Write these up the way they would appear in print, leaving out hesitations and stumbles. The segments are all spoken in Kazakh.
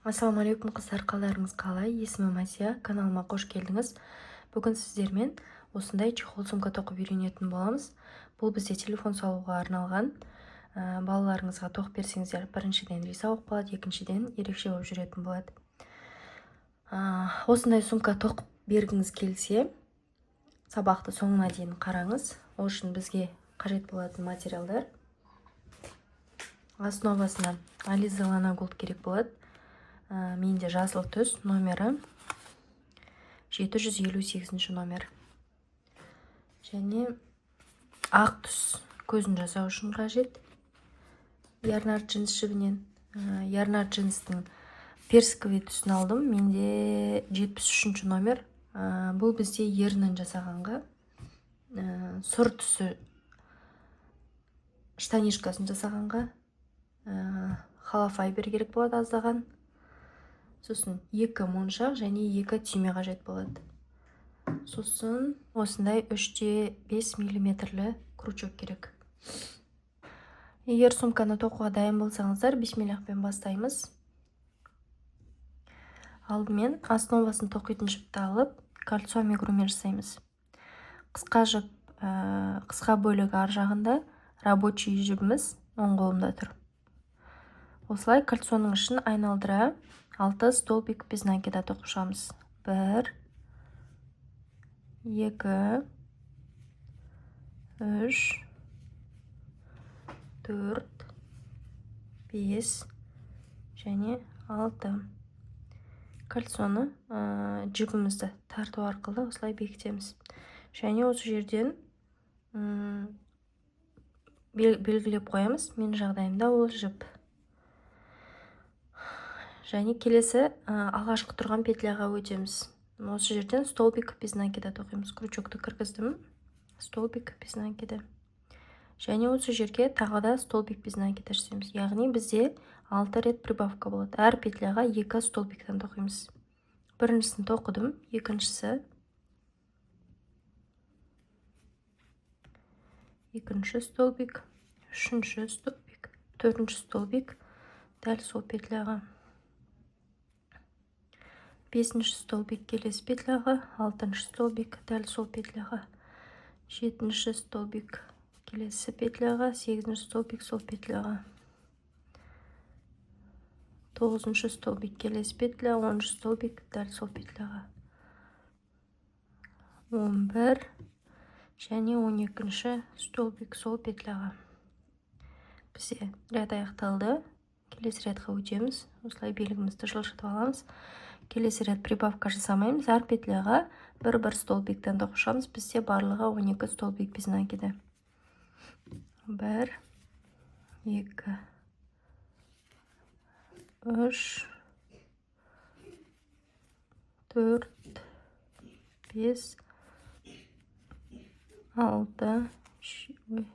Ассалаумағалейкум қыздар, қалдарыңыз қалай? Есімім Азия, каналыма қош келдіңіз. Бүгін сіздермен осындай чехол сумка тоқып үйренетін боламыз. Бұл бізде телефон салуға арналған. Балаларыңызға тоқып берсеңіздер, біріншіден риза болып қалады, екіншіден ерекше болып жүретін болады. Осындай сумка тоқып бергіңіз келсе, сабақты соңына дейін қараңыз. Ол үшін бізге қажет болатын материалдар: основасына Aliza Lana Gold керек болады. Менде жасыл түс, номері 758 номер. Және ақ түс, көзін жасау үшін қажет. Ярнард джинс жібінен. Ярнард джинстың персиковый түсін алдым. Менде 73 номер. Бұл бізде ерінен жасағанға. Сұр түсі штанишкасын жасағанға халафайбер керек болады аздаған. Сосын 2 моншақ және 2 түйме қажет болады. Сосын осындай 3,5 мм крючок керек. Егер сумканы тоқуға дайын болсаңыздар, бисмиллахпен бастаймыз. Алдымен основасын тоқитын жіпті алып, кольцо амигурумен жасаймыз. Қысқа жіп, қысқа бөлігі ар жағында, рабочий жібіміз оң қолымда тұр. Осылай кольцоның ішін айналдыра 6 столбик без накида тоқып шығамыз. 1, 2, 3, 4, 5 және 6. Кольцоны жібімізді тарту арқылы осылай бекітеміз. Және осы жерден белгілеп қоямыз. Мен жағдайымда ол жіп. Және келесі алғашқы тұрған петляға өтеміз. Осы жерден столбик без накида тоқимыз. Крючокты кіргіздім. Столбик без накида. Және осы жерге тағы да столбик без накида жасаймыз. Яғни бізде 6 рет прибавка болады. Әр петляға 2 столбиктен тоқимыз. Біріншісін тоқыдым, екіншісі, екінші столбик, үшінші столбик, төртінші столбик, дәл сол петляға. 5-ші столбик келесі петляға, 6-ші столбик дәл сол петляға, 7-ші столбик келесі петляға, 8-ші столбик сол петляға, 9-ші столбик келесі петля, 10-ші столбик дәл сол петляға, 11 және 12-ші столбик сол петляға. Бізде ряд аяқталды. Келесі рядқа өтеміз. Осылай белгімізді жылжытып аламыз. Келесі ряд прибавка жасамаймыз. Әр петляға бір столбиктен тоқып шығамыз. Бізде барлығы 12 столбик без накида. 1, 2, 3, 4, 5, 6, 7,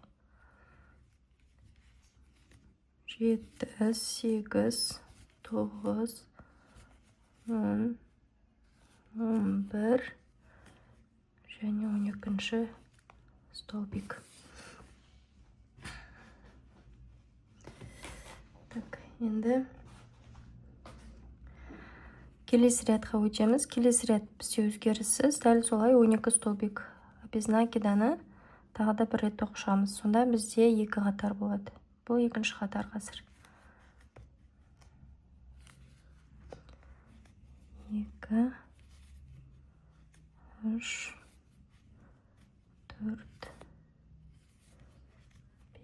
8, 9, 10, 11 және 12-ші столбик. Енді келесі рядқа өтеміз. Келесі ряд бізде өзгеріссіз. Дәл солай 12 столбик без накиданы тағы да бір рет тоқып шығамыз. Сонда бізде 2 қатар болады. Бұл екінші қатар қазір. 2, 3, 4,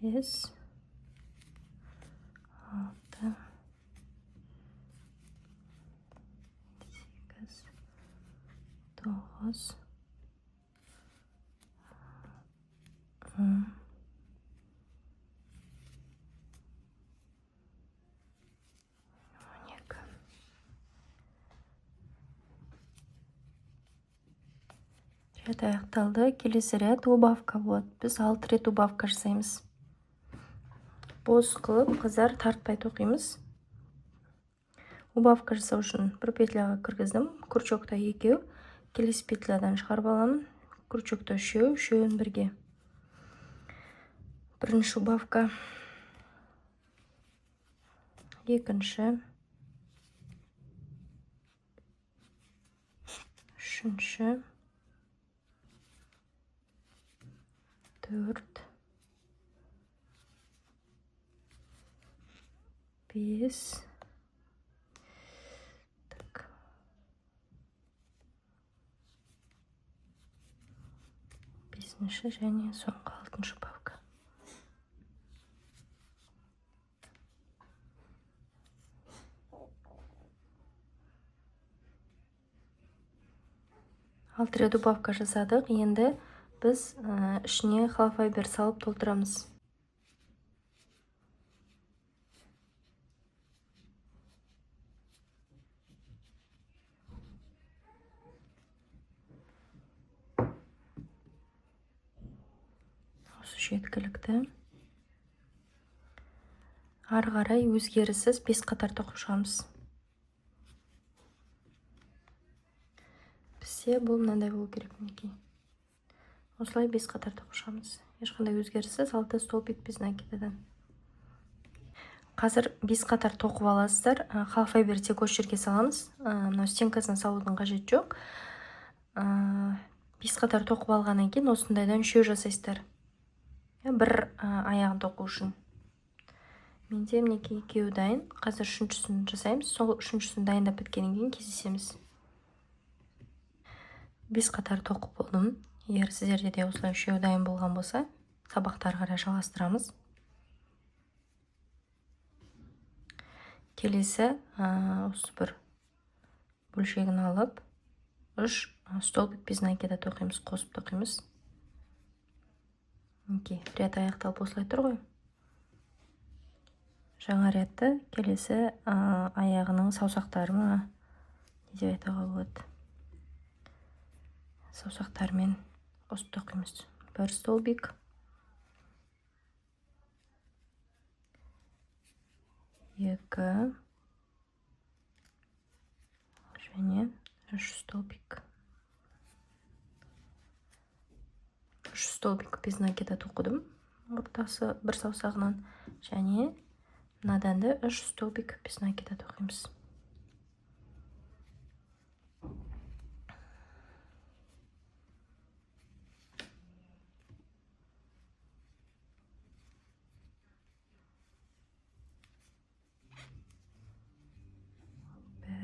5, 6, 8, 9, 10, 12. Ряд аяқталды. Келесі ряд убавка болады. Біз 6 рет убавка жасаймыз. Бос қылып, қыздар тартпай тоқимыз. Убавка жасау үшін бір петляға кіргіздім. Крючокта 2, келесі петлядан шығарып аламын. Крючокта 3, 3-ін бірге. Бірінші убавка, екінші, Үшінші, 4, 5. Так. Бесінші және соңғы 6-шы убавка. Алты рет убавка жасадық. Енді біз ішіне холофайбер салып толтырамыз. Осы жеткілікті. Ары қарай өзгеріссіз 5 қатар тоқып шығамыз. Бізде бұл мынандай болу керек мінекей. Осылай 5 қатар тоқып шығамыз. Ешқандай өзгеріссіз 6 столбик без накидадан. Қазір 5 қатар тоқып аласыздар. Холофайбер тек осы жерге саламыз. Мынау стенкасына салудың қажет жоқ. 5 қатар тоқып алғаннан кейін осындайдан үшеу жасайсыздар. Бір аяғын тоқу үшін. Менде мінекей екеуі дайын. Қазір үшіншісін жасаймыз. Сол үшіншісін дайындап біткеннен кейін кездесеміз. 5 қатар тоқып болдым. Егер сіздерде де осылай үшеуі дайын болған болса, сабақтары қарай жалғастырамыз. Келесі осы бір бөлшегін алып, 3 столбик без накида тоқимыз, қосып тоқимыз. Ряд аяқталып осылай тұр ғой. Жаңа рядты келесі аяғының саусақтары ма не деп айтуға болады. Саусақтармен қосып тоқимыз. Бір столбик. Екі. Және 3 столбик. 3 столбик без накида тоқыдым. Ортасы бір саусағынан. Және мынадан да 3 столбик без накида тоқимыз.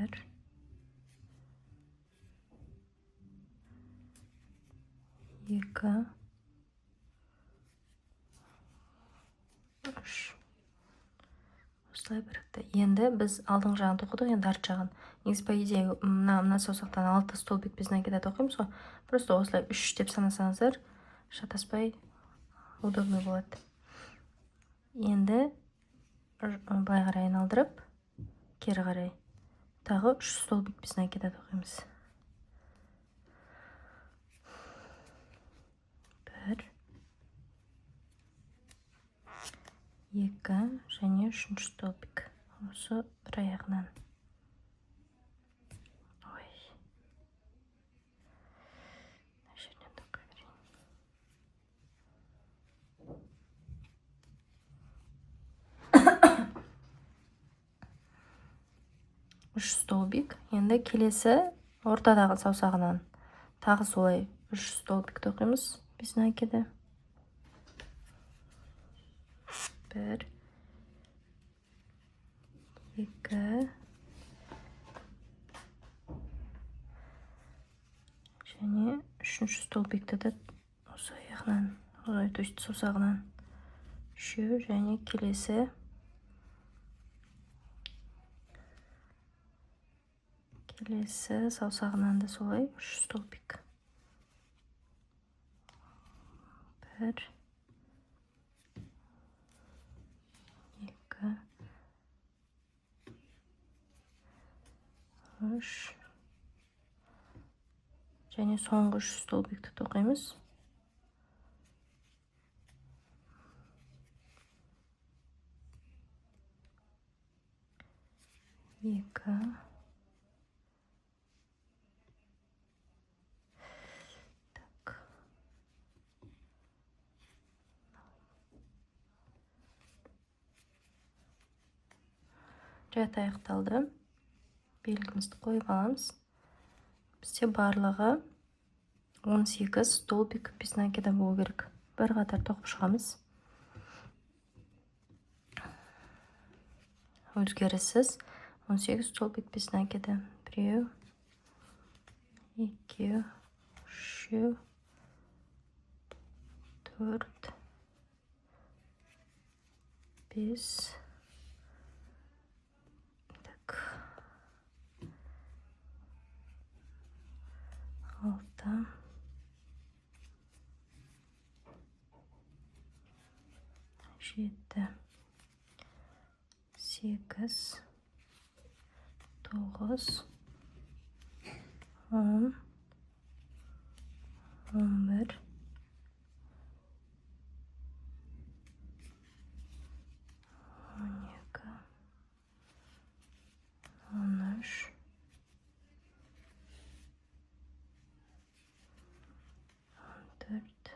Бір. Екі. 3. Осылай бірікті. Енді біз алдың жағын тоқыдық, енді арт жағын. Негізі по идее мына саусақтан 6 столбик без накида тоқимыз ғой. Просто осылай 3 деп санасаңыздар, шатаспай удобный болады. Енді былай қарай айналдырып, кері қарай тағы 3 столбик без накида тоқимыз. 1, 2 және 3 столбик. Осы бір аяғынан. Жерден тоқи берейін. 3 столбик. Енді келесі ортадағы саусағынан тағы солай 3 столбик тоқимыз без накида. 1, 2 және 3 столбикті де осы аяғынан, то есть саусағынан 3 және келесі саусағынан да солай 3 столбик. 1, 2 3 және соңғы 3 столбикті тоқимыз. 2 так. Ряд аяқталды. Белгімізді қойып аламыз. бізде барлығы 18 столбик без накида болу керек. Бір қатар тоқып шығамыз. Өзгеріссіз 18 столбик без накида. 1, 2, 3, 4, 5. Так. 6. 7. 8. 9. 10. 11. 12. 13. 14.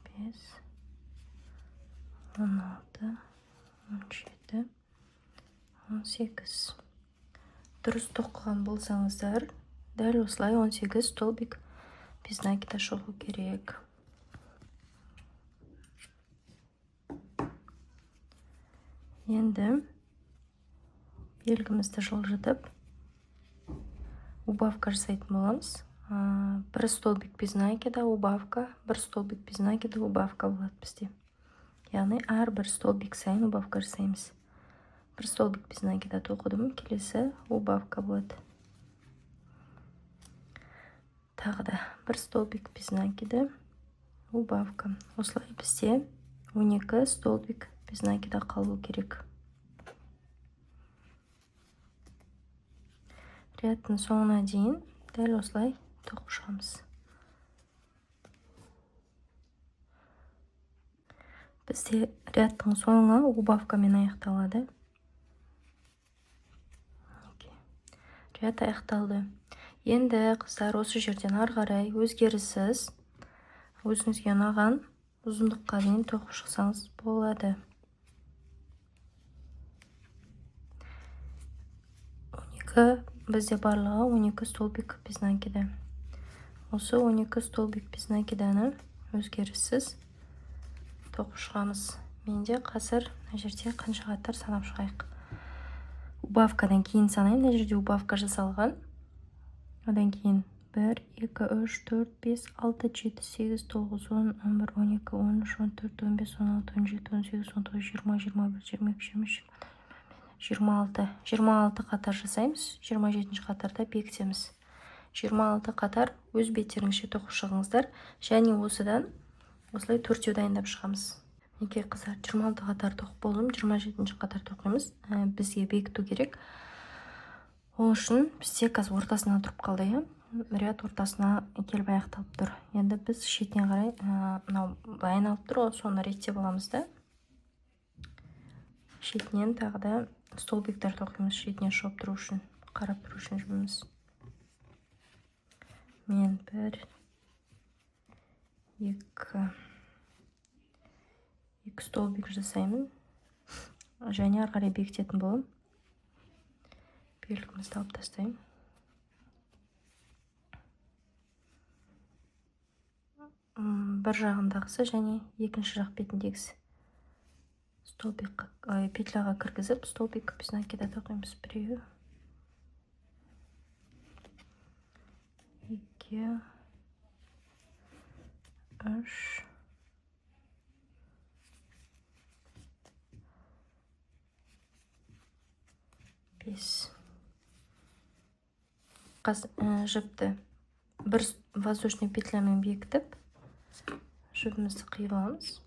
15. 16. 17. 18. Дұрыс тоқыған болсаңыздар, дәл осылай 18 столбик без накида шығу керек. Енді белгімізді жылжытып, убавка жасайтын боламыз. Бір столбик без накида, убавка, бір столбик без накида, убавка болады бізде. Яғни әрбір столбик сайын убавка жасаймыз. Бір столбик без накида тоқыдым, келесі убавка болады. Тағы да бір столбик без накида, убавка. Осылай бізде 12 столбик без накида қалу керек. Рядтың соңына дейін дәл осылай тоқып шығамыз. Бізде рядтың соңы убавкамен аяқталады. Ряд аяқталды. Енді қыздар осы жерден ары қарай өзгеріссіз өзіңізге ұнаған ұзындыққа дейін тоқып шықсаңыз болады. 12, бізде барлығы 12 столбик без накида. Осы 12 столбик без накиданы өзгеріссіз тоқып шығамыз. Менде қазір мына жерде қанша қатар санап шығайық. Убавкадан кейін санаймын. Мына жерде убавка жасалған. Одан кейін 1, 2, 3, 4, 5, 6, 7, 8, 9, 10, 11, 12, 13, 14, 15, 16, 17, 18, 19, 20, 21, 22, 23, 26. 26 қатар жасаймыз. 27 қатарда бекітеміз. 26 қатар өз беттеріңізше тоқып шығыңыздар. Және осыдан осылай төртеу дайындап шығамыз. Неке қыздар, 26 қатар тоқып болдым, 27 қатар тоқимыз. Бізге бекіту керек. Ол үшін бізде қазір ортасына тұрып қалды, ряд ортасына келіп аяқталып тұр. Енді біз шетіне қарай, мынау айналып тұр, соны реттеп аламыз да. Шетінен тағы да столбиктер тоқимыз, шетіне шығып тұру үшін, қарап тұру үшін жұмымыз. Мен 1, 2 столбик жасаймын. Және ары қарай бекітетін боламын. Белгімізді алып тастаймын. Бір жағындағысы және екінші жақ бетіндегісі. Столбик петляға кіргізіп, столбик без накида тоқимыз. 1, 2, 3, 5. Жіпті бір воздушный петлямен бекітіп, жібімізді қиып аламыз.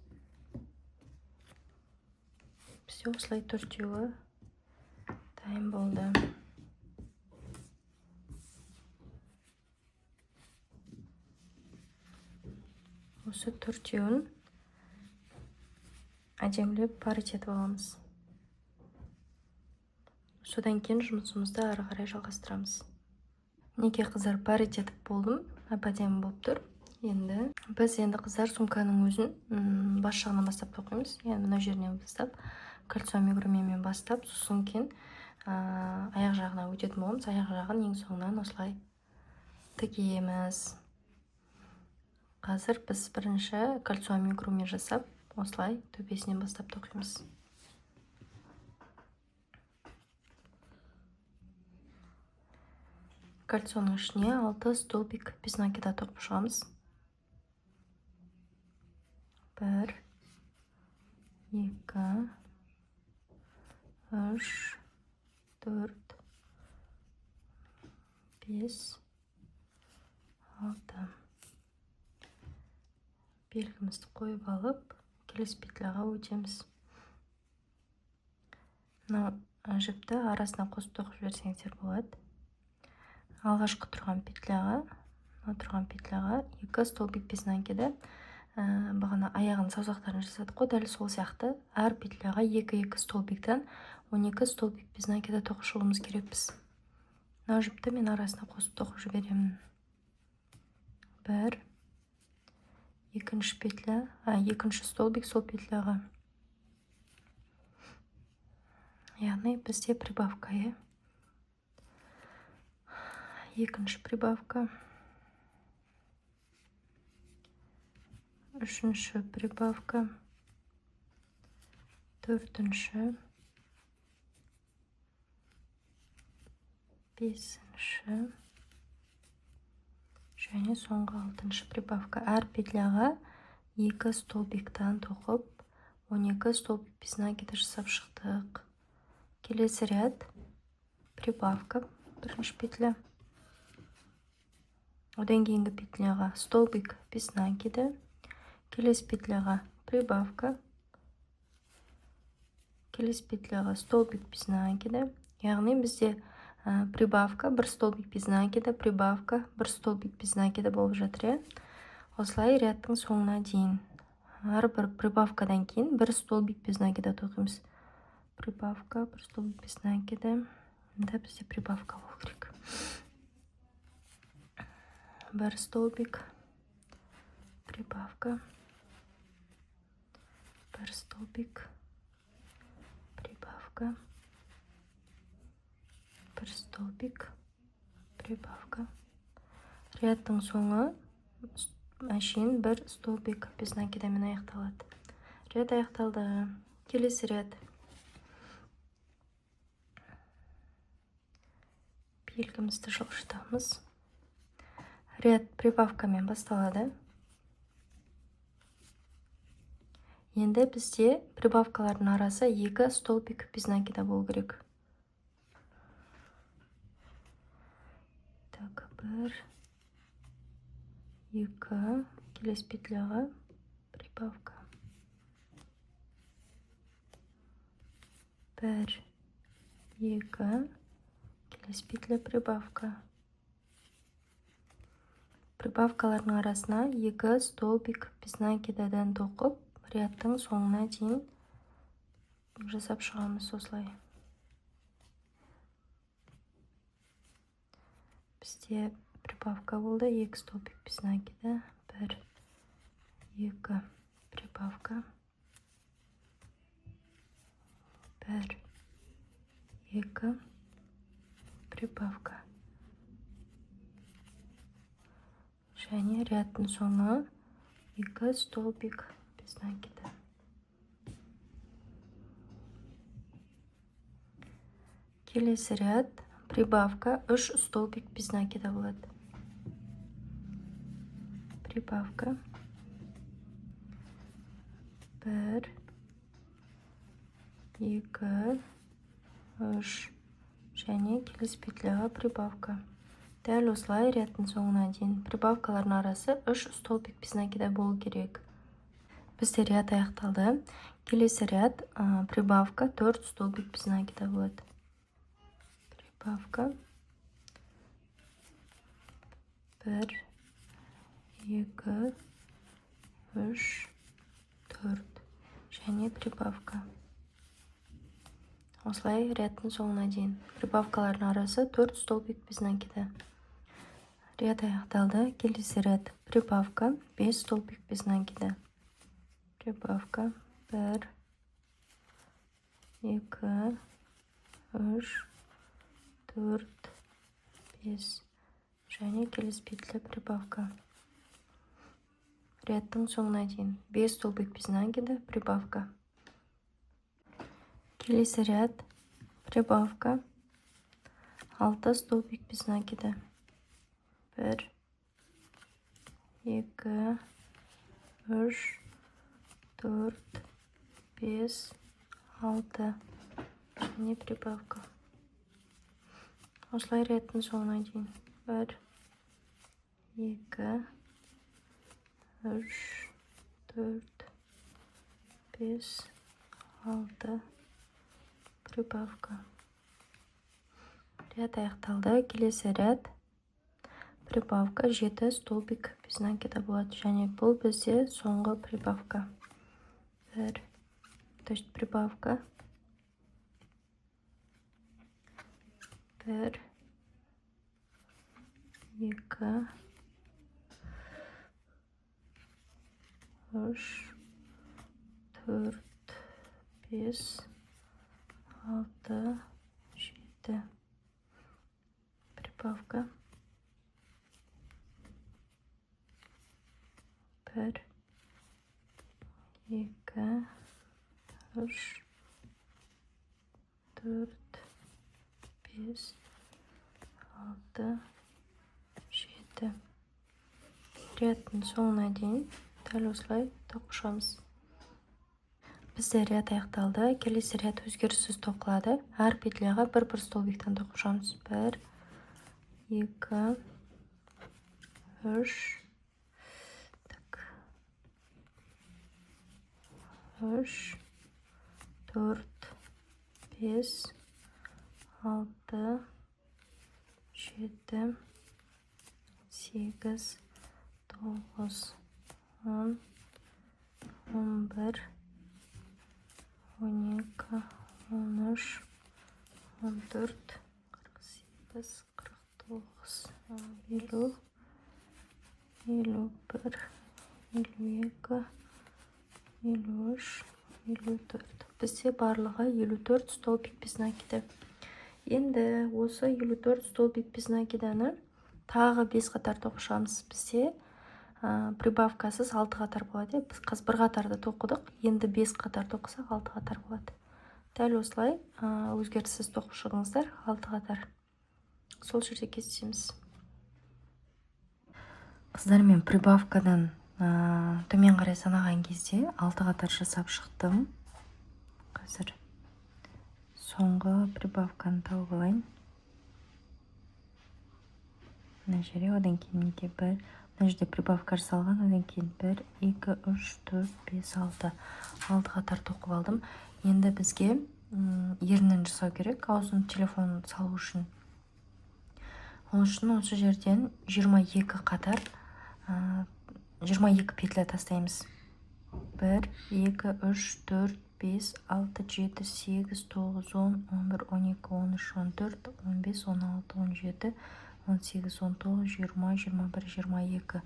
Все, осылай төртеуі дайын болды. Осы төртеуін әдемілеп парит етіп аламыз. Содан кейін жұмысымызды ары қарай жалғастырамыз. Неке қыздар, парит етіп болдым, әп-әдемі болып тұр. Енді біз қыздар сумканың өзін бас жағынан бастап тоқимыз. Мына жерінен бастап, кольцо амигуруmiмен бастап, сосын кейін аяқ жағына өтетін боламыз. Аяқ жағын ең соңынан осылай тігеміз. Қазір біз бірінші кольцо амигуруми жасап, осылай төбесінен бастап тоқимыз. Кольцоның ішіне 6 столбик без накида тоқып шығамыз. 1, 2, 3, 4, 5, 6. Белгімізді қойып алып, келесі петляға өтеміз. Мынау жіпті арасына қосып тоқып жіберсеңіздер болады. Алғашқы тұрған петляға 2 столбик без накида. Бағана аяғын саусақтарын жасадық қой, дәл сол сияқты әр петляға 2-2 столбиктен 12 столбик без накида тоқып шығуымыз керекпіз. Мына жіпті мен арасына қосып тоқып жіберемін. 1, екінші петля, екінші столбик сол петляға. Яғни бізде прибавка, екінші прибавка, үшінші прибавка, төртінші, бесінші және соңғы 6-шы прибавка. Әр петляға 2 столбиктан тоқып 12 столбик без накида жасап шықтық. Келесі ряд прибавка, бірінші петля. Одан кейінгі петляға столбик без накида. Келесі петляға прибавка. Келесі петляға столбик без накида. Яғни бізде прибавка, 1 столбик без накида, прибавка, 1 столбик без накида болып жатыр. Осылай рядтың соңына дейін. Әрбір прибавкадан кейін 1 столбик без накида тоқимыз. Прибавка, 1 столбик без накида. Мында бізде прибавка болу керек. 1 столбик, прибавка, 1 столбик, прибавка, 1 столбик, прибавка. Рядтың соңы әшейін 1 столбик без накидамен аяқталады. Ряд аяқталды. Келесі ряд. Белгімізді жылжытамыз. Ряд прибавкамен басталады. Енді бізде прибавкалардың арасы 2 столбик без накида болу керек. Так, 1, 2, келесі петляға прибавка. 1, 2, келесі петля прибавка. Прибавкалардың арасына 2 столбик без накидадан тоқып, рядтың соңына дейін жасап шығамыз осылай. Бізде прибавка болды, 2 столбик без накида, 1, 2, прибавка, 1, 2, прибавка. Және рядтың соңы 2 столбик без накида. Келесі ряд прибавка, 3 столбик без накида болады. Прибавка, 1, 2, 3 және келесі петляға прибавка. Дәл осылай рядтың соңына дейін. Прибавкалардың арасы 3 столбик без накида болу керек. Бізде ряд аяқталды. Келесі ряд прибавка, 4 столбик без накида болады. Прибавка, 1, 2, 3, 4 және прибавка. Осылай рядтың соңына дейін. Прибавкалардың арасы 4 столбик без накида. Ряд аяқталды. Келесі ряд прибавка, 5 столбик без накида. Прибавка, 1, 2, 3, 4, 5 және келесі петля прибавка. Рядтың соңына дейін 5 столбик без накида прибавка. Келесі ряд прибавка. 6 столбик без накида. 1, 2, 3, 4, 5, 6 және прибавка. Осылай рядтың соңына дейін 1, 2, 3, 4, 5, 6 прибавка. Ряд аяқталды. Келесі ряд прибавка 7 столбик без накида болады. Және бұл бізде соңғы прибавка. 1, то есть прибавка. 1, 2, 3, 4, 5, 6, 7 прибавка. 1, 2, 3, 4, 5, 6, 7. Рядтың соңына дейін дәл осылай тоқышамыз. Бізде ряд аяқталды. Келесі ряд өзгеріссіз тоқылады. Әр петляға бір столбиктен тоқышамыз. 1, 2, 3, 3, 4, 5, 6, 7, 8, 9, 10, 11, 12, 13, 14, 48, 49, 50, 51, 52, 53, 54. Бізде барлығы 54 столбик без накида. Енді осы 54 столбик без накиданы тағы 5 қатар тоқышамыз. Бізде прибавкасыз 6 қатар болады. Біз қаз бір қатарды тоқыдық. Енді 5 қатар тоқысақ 6 қатар болады. Дәл осылай өзгеріссіз тоқып шығыңыздар 6 қатар. Сол жерде кесеміз. Қыздар, мен прибавкадан төмен қарай санаған кезде 6 қатар жасап шықтым. Қазір соңғы прибавканы тауып алайын. Мына жерде одан кейін неге 1, мына жерде прибавка жасалған, одан кейін 1, 2, 3, 4, 5, 6. 6 қатар тоқып алдым. Енді бізге ернін жасау керек, аузын телефон салу үшін. Ол үшін осы жерден 22 қатар 22 петля тастаймыз. 1, 2, 3, 4, 5, 6, 7, 8, 9, 10, 11, 12, 13, 14, 15, 16, 17, 18, 19, 20, 21, 22.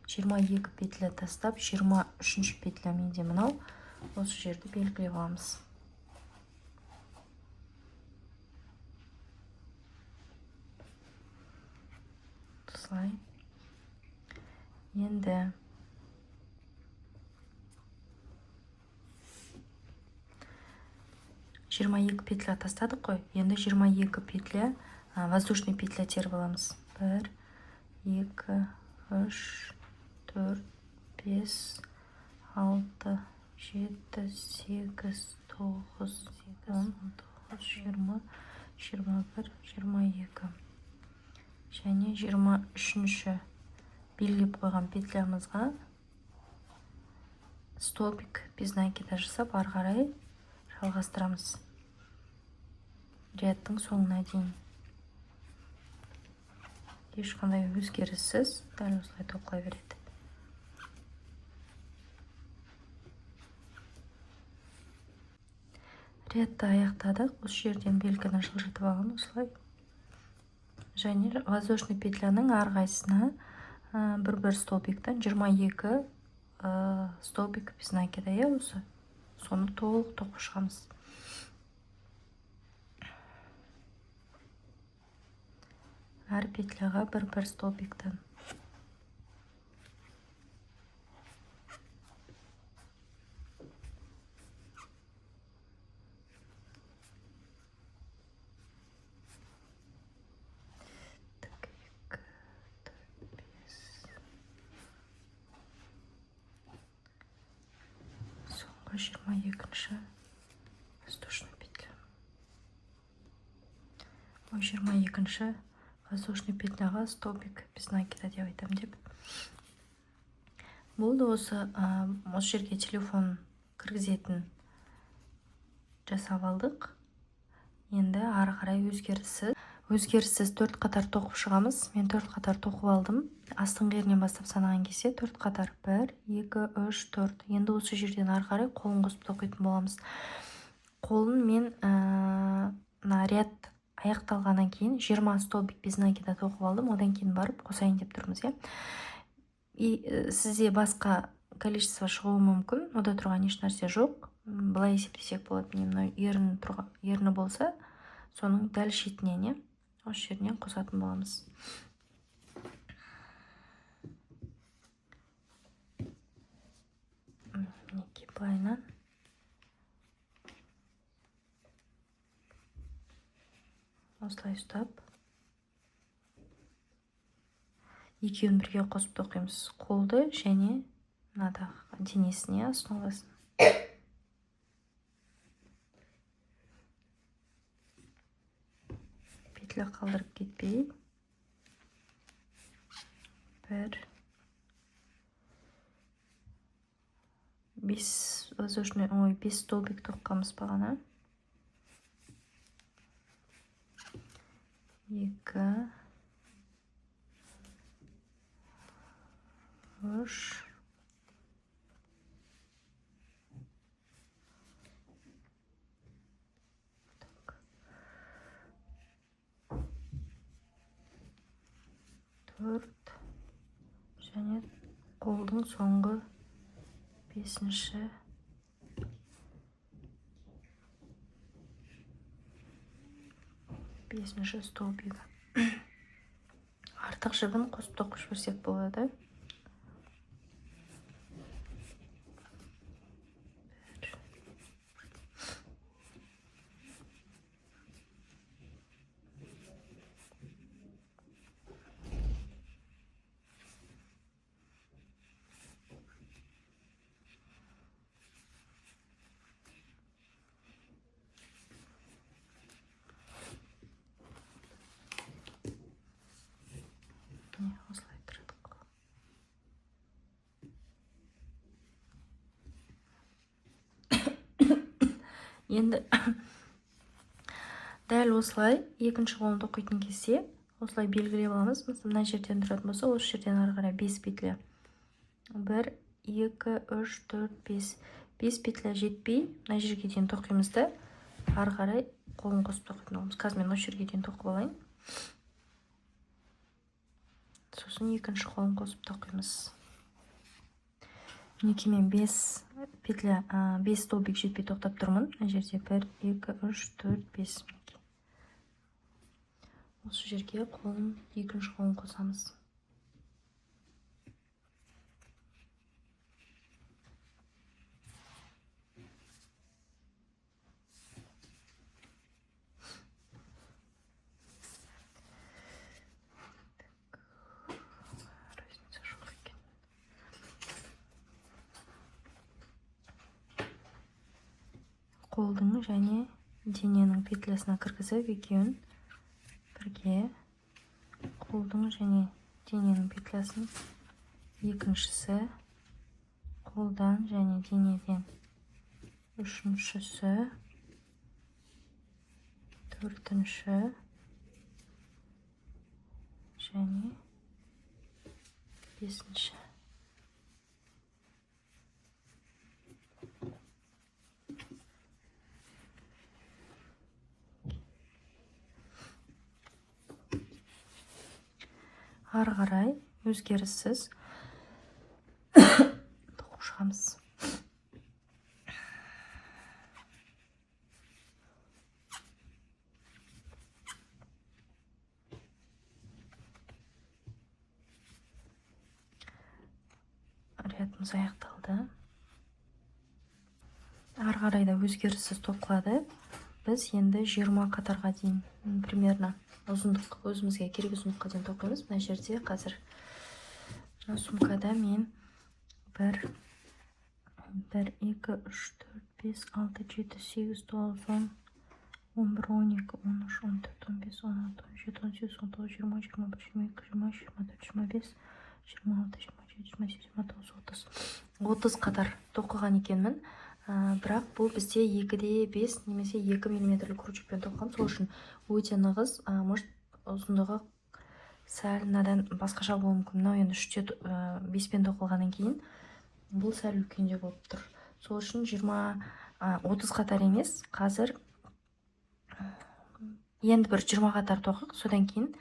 22 петля тастап, 23 петля менде мынау. Осы жерді белгілеп аламыз. Осылай. Енді жиырма екі петля тастадық қой. Енді 22 петля воздушный петля теріп аламыз. 1, 2, 3, 4, 5, 6, 7, 8, 9, 10, 20, 21, 22. Және 23-ші белгілеп қойған петлямызға столбик без накида жасап ары қарай жалғастырамыз. Рядтың соңына дейін. Ешқандай өзгеріссіз дәл осылай тоқылай береді. Рядты аяқтадық. Осы жерден белгіні жылжытып алған осылай. Және воздушный петляның әрқайсысына бір столбиктан 22 столбик без накида. Осы соны толық тоқып шығамыз. әр петляға бір столбиктан. Соңғы 22-ші воздушный петля. 22-ші воздушный петляға столбик без накида деп айтам деп. Болды, осы жерге телефон кіргізетін жасап алдық. Енді ары қарай өзгеріссіз 4 қатар тоқып шығамыз. Мен 4 қатар тоқып алдым. Астың қерінен бастап санаған кезде 4 қатар 1, 2, 3, 4. Енді осы жерден ары қарай қолын қосып тоқитын боламыз. Қолын мен ряд аяқталғаннан кейін 20 столбик без накида тоқып алдым. Одан кейін барып қосайын деп тұрмыз, сізде басқа количество шығуы мүмкін. Ода тұрған ешнәрсе жоқ. Былай есептесек болады. Мына ерні болса, соның дәл шетінен, осы жерінен қосатын боламыз. Мінекей былайынан. Осылай ұстап. Екеуін бірге қосып тоқимыз. Қолды және мынадағы денесіне основасын. Петля қалдырып кетпей. 5 столбик тоққанбыз бағана. 2, 3, 4 және қолдың соңғы 5-ші столбигі. Артық жібін қосып тоқып жіберсек болады. Осылай тұрдық. Енді дәл осылай екінші қолын тоқитын кезде осылай белгілеп аламыз. Мына жерден тұратын болса, осы жерден ары қарай 5 петля. 1, 2, 3, 4, 5. 5 петля жетпей, мына жерге дейін тоқимыз да, ары қарай қолын қосып тоқитын боламыз. Қазір мен осы жерге дейін тоқып алайын. Сосын екінші қолын қосып тоқимыз. Мінекей мен 5 столбик жетпей тоқтап тұрмын. Мына жерде 1, 2, 3, 4, 5. Осы жерге екінші қолын қосамыз. Қолдың және дененің петлясына кіргізіп, екеуін бірге, қолдың және дененің петлясын, екіншісі, қолдан және денеден үшіншісі, төртінші және бесінші. Ары қарай өзгеріссіз тоқып шығамыз. тоқымыз аяқталды. Ары қарай да өзгеріссіз тоқылады. Біз енді 20 қатарға дейін примерно ұзындық, өзімізге керек ұзындыққа дейін тоқимыз. Мына жерде қазір мына сумкада мен 1, 2, 3, 4, 5, 6, 7, 8, 9, 10, 11, 12, 13, 14, 15, 16, 17, 18, 19, 20, 21, 22, 23, 24, 25, 26, 27, 28, 29, 30. 30 қатар тоқыған екенмін. Бірақ бұл бізде 2-де 5 немесе 2 мм крючокпен тоқылған. Сол үшін өте нығыз. Может, ұзындығы сәл мынадан басқаша болуы мүмкін. Мынау енді 3-те 5пен тоқылғаннан кейін бұл сәл үлкендеу болып тұр. Сол үшін 30 қатар емес, қазір енді бір 20 қатар тоқық. Содан кейін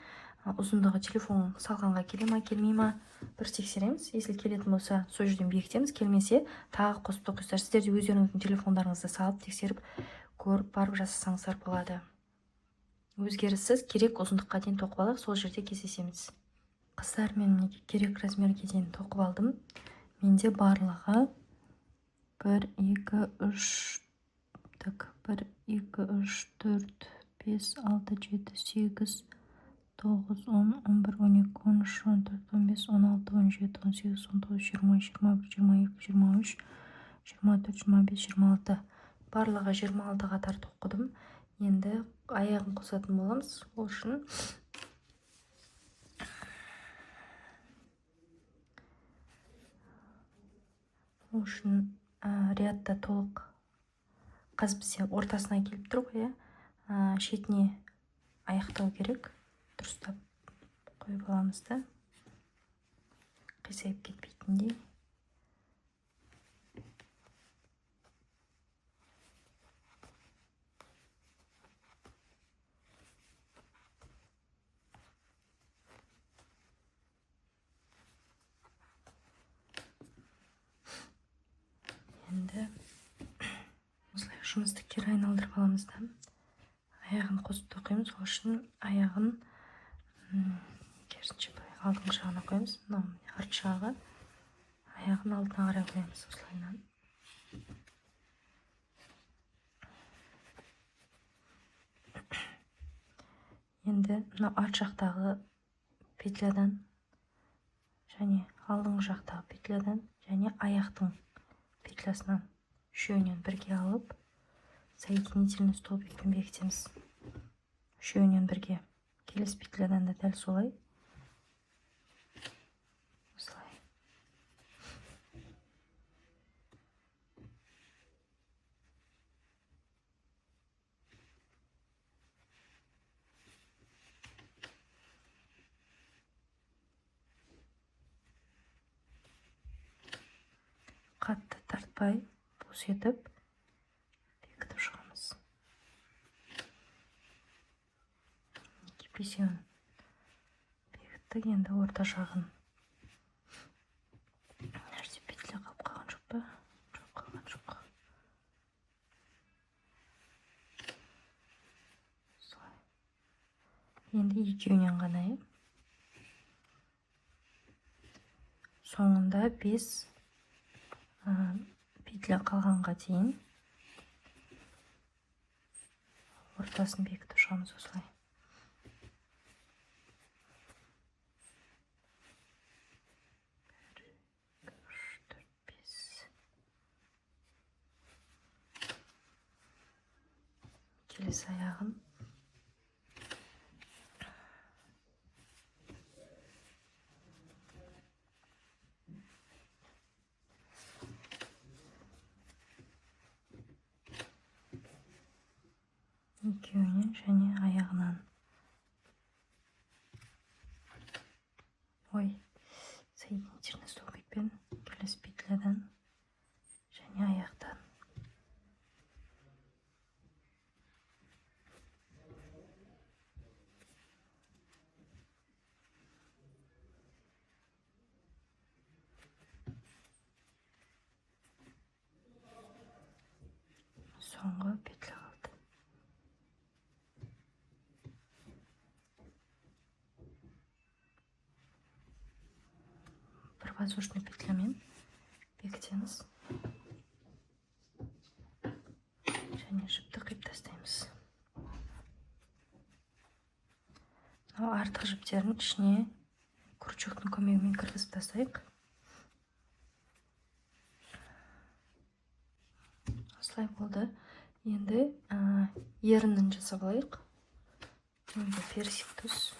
ұзындығы телефон салғанға келе ма, келмей ма, бір тексереміз. Если келетін болса, сол жерден бекітеміз, келмесе тағы қосып тоқисыздар. Сіздер де өздеріңіздің телефондарыңызды салып, тексеріп, көріп, барып жасасаңыздар болады. Өзгеріссіз керек ұзындыққа дейін тоқып алайық, сол жерде кездесеміз. Қыздар, мен керек размерге дейін тоқып алдым. Менде барлығы 1, 2, 3, 1, 2, 3, 4, 5, 6, 7, 8, 9, 10, 11, 12, 13, 14, 15, 16, 17, 18, 19, 20, 21, 22, 23, 24, 25, 26. Барлығы 26 қатар тоқыдым. Енді аяғын қосатын боламыз. Ол үшін рядта толық қаз бізде ортасына келіп тұр ғой, шетіне аяқтау керек. Дұрыстап қойып аламыз да, қисайып кетпейтіндей. Енді осылай жұмысты кері айналдырып аламыз да, аяғын қосып тоқимыз. Сол үшін аяғын керісінше алдыңғы жағына қоямыз. Мынау арт жағы, аяғын алдына қарай қоямыз осылайынан. Енді мынау арт жақтағы петлядан және алдыңғы жақтағы петлядан және аяқтың петлясынан үшеуінен бірге алып, соединительный столбикпен бекітеміз. Үшеуінен бірге. Келесі петлядан да дәл солай. Осылай. Қатты тартпай, бос етіп бекітіп шығамыз. Бесеуін бекіттік. Енді орта жағын. Нәрсе петля қалып қалған жоқ па? Жоқ, қалған жоқ. Солай. Енді екеуінен ғана. Соңында 5 петля қалғанға дейін ортасын бекітіп шығамыз осылай. Келесі аяғын екеуінен және аяғынан. Соединительный столбикпен келесі петлядан және аяқтан. Соңғы петля қалды. Бір воздушный петлямен бекітеміз. Және жіпті қиып тастаймыз. Артық жіптерін ішіне крючоктың көмегімен кіргізіп тастайық. Осылай болды. Енді ерінін жасап алайық. Енді персик тұз.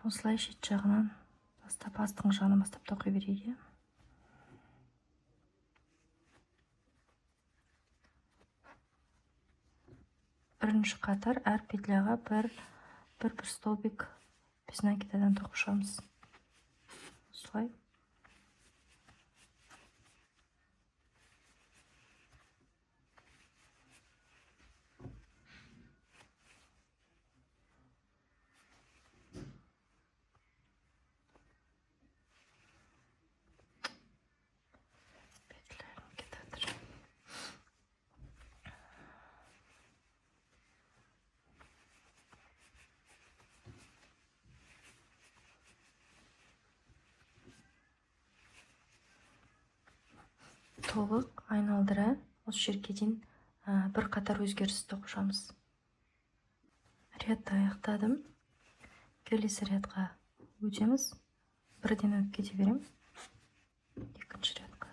Осылай шет жағынан бастап, астыңғы жағынан бастап тоқи берейік. Бірінші қатар әр петляға бір столбик без накидадан тоқып шығамыз. Осылай. Толық айналдыра осы жерге дейін бір қатар өзгеріс тоқышамыз. Рядты аяқтадым. Келесі рядқа өтеміз. Бірден өтіп кете берем. Екінші рядқа.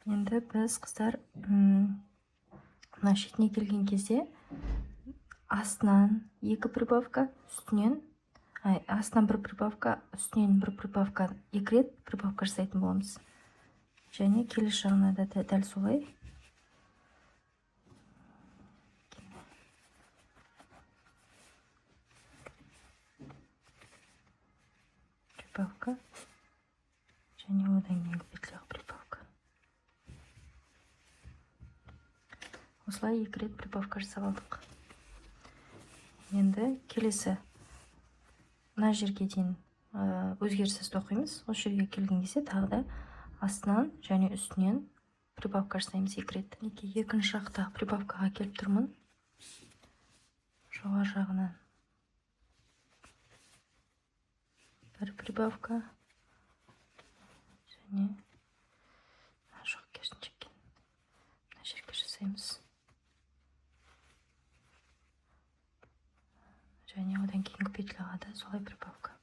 Енді біз қыздар мына шетіне келген кезде астынан екі прибавка, астынан бір прибавка, үстінен бір прибавка, екі рет прибавка жасайтын боламыз. Және келесі жағына да дәл солай. Прибавка. Және одан кейінгі петляға прибавка. Осылай екі рет прибавка жасап алдық. Енді келесі мына жерге дейін өзгеріссіз тоқимыз. Осы жерге келген кезде тағы да астынан және үстінен прибавка жасаймыз екі рет. Екінші жақтағы прибавкаға келіп тұрмын. Жоғары жағынан бір прибавка және жоқ, керісінше мына жерге жасаймыз. Және одан кейінгі петляға да солай прибавка.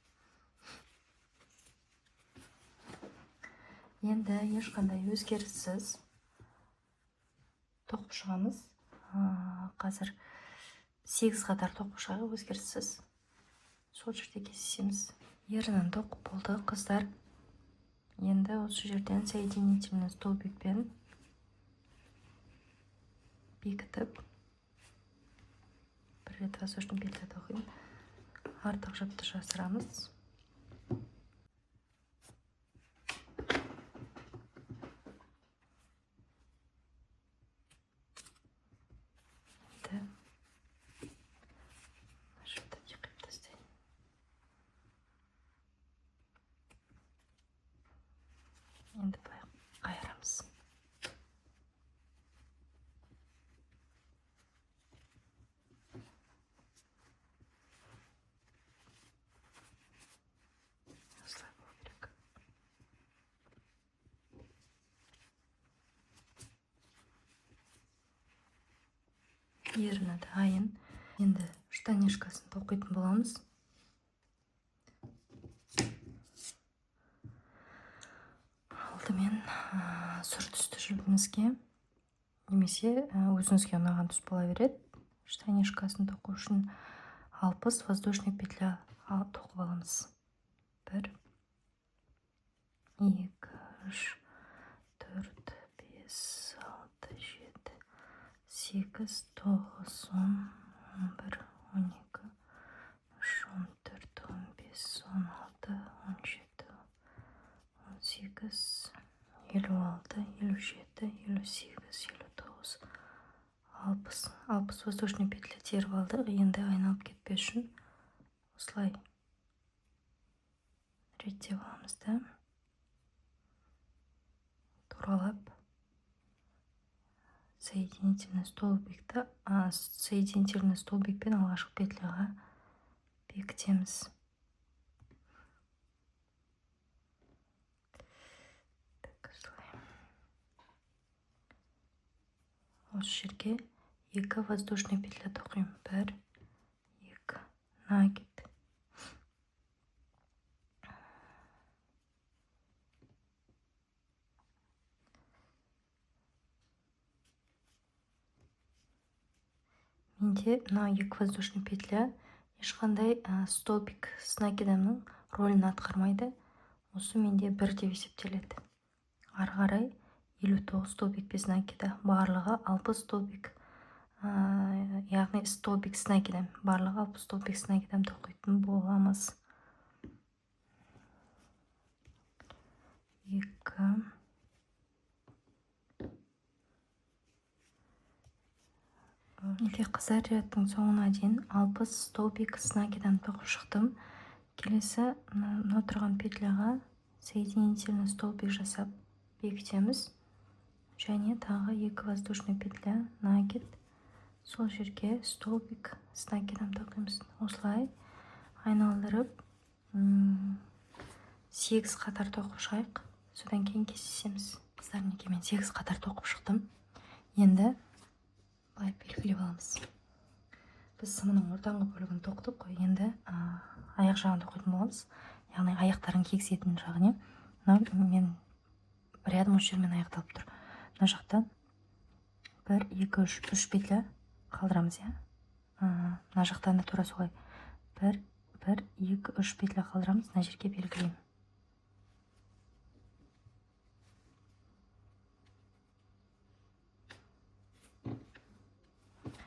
Енді ешқандай өзгеріссіз тоқып шығамыз. Қазір 8 қатар тоқып шығайық, өзгеріссіз. Сол жерде кездесеміз. Ерінін тоқып болды, қыздар. Енді осы жерден соединительный столбикпен бекітіп бір рет воздушный петля тоқимын. Артық жіпті жасырамыз. Жіпті де қиып тастайын. Енді былай қайырамыз. Еріні дайын. Енді штанишкасын тоқитын боламыз. Алдымен сұр түсті жібімізге немесе өзіңізге ұнаған түс бола береді. Штанишкасын тоқу үшін 60 воздушный петля тоқып аламыз. 1, 2, 3, 4, 5, 6, 7, 8, 9, 10, 11, 12, 13, 14, 15, 16, 17, 18, 56, 57, 58, 59, 60 воздушный петля теріп алдық. Енді айналып кетпес үшін осылай реттеп аламыз да. туралап соединительный столбикпен алғашқы петляға бекітеміз. Осы жерге 2 воздушный петля тоқимын. 1, 2, накид. Менде мына 2 воздушный петля ешқандай столбик с накидымның рөлін атқармайды. Осы менде 1 деп есептеледі. Ары қарай 59 столбик без накида, барлығы 60 столбик, яғни столбик с накидам, барлығы 60 столбик с накидам тоқитын боламыз. 2, Менде қыздар рядтың соңына дейін 60 столбик с накидам тоқып шықтым. Келесі мына тұрған петляға соединительный столбик жасап бекітеміз. Және тағы 2 воздушный петля, накид. Сол жерге столбик с накидам тоқимыз. Осылай айналдырып 8 қатар тоқып шығайық. Содан кейін кесесеміз. Қыздар, мінекей мен 8 қатар тоқып шықтым. Енді былай белгілеп аламыз. Біз сымының ортаңғы бөлігін тоқтық қой. Енді аяқ жағын тоқитын боламыз. Яғни аяқтарын кесетін жағын. Мен ряд мөлшермен аяқталып тұр. Мына жақтан 1, 2, 3 петля қалдырамыз, мына жақтан да тура солай 1, 2, 3 петля қалдырамыз. Мына жерге белгілеймін.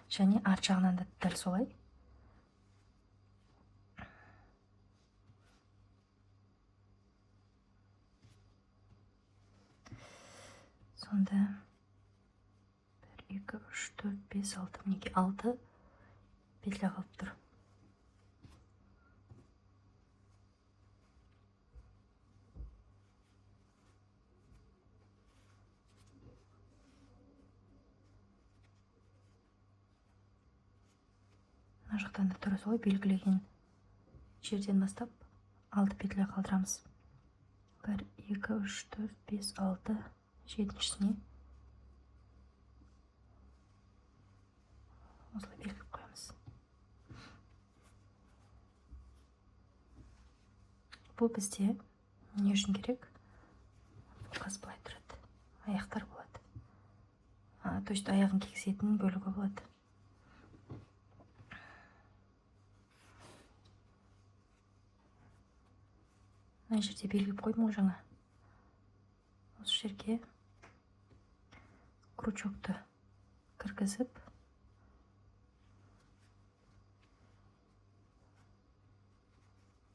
Және арт жағынан да дәл солай. Сонда 1, 2, 3, 4, 5, 6, мінекей 6 петля қалып тұр. Мына жақтан да тура солай белгілеген жерден бастап 6 петля қалдырамыз. 1, 2, 3, 4, 5, 6, жетіншісіне осылай белгілеп қоямыз. Бұл бізде не үшін керек? Қаз былай тұрады. Аяқтар болады. То есть аяғын кесетін бөлігі болады. Мына жерде белгілеп қойдым ғой жаңа. Осы жерге крючокты кіргізіп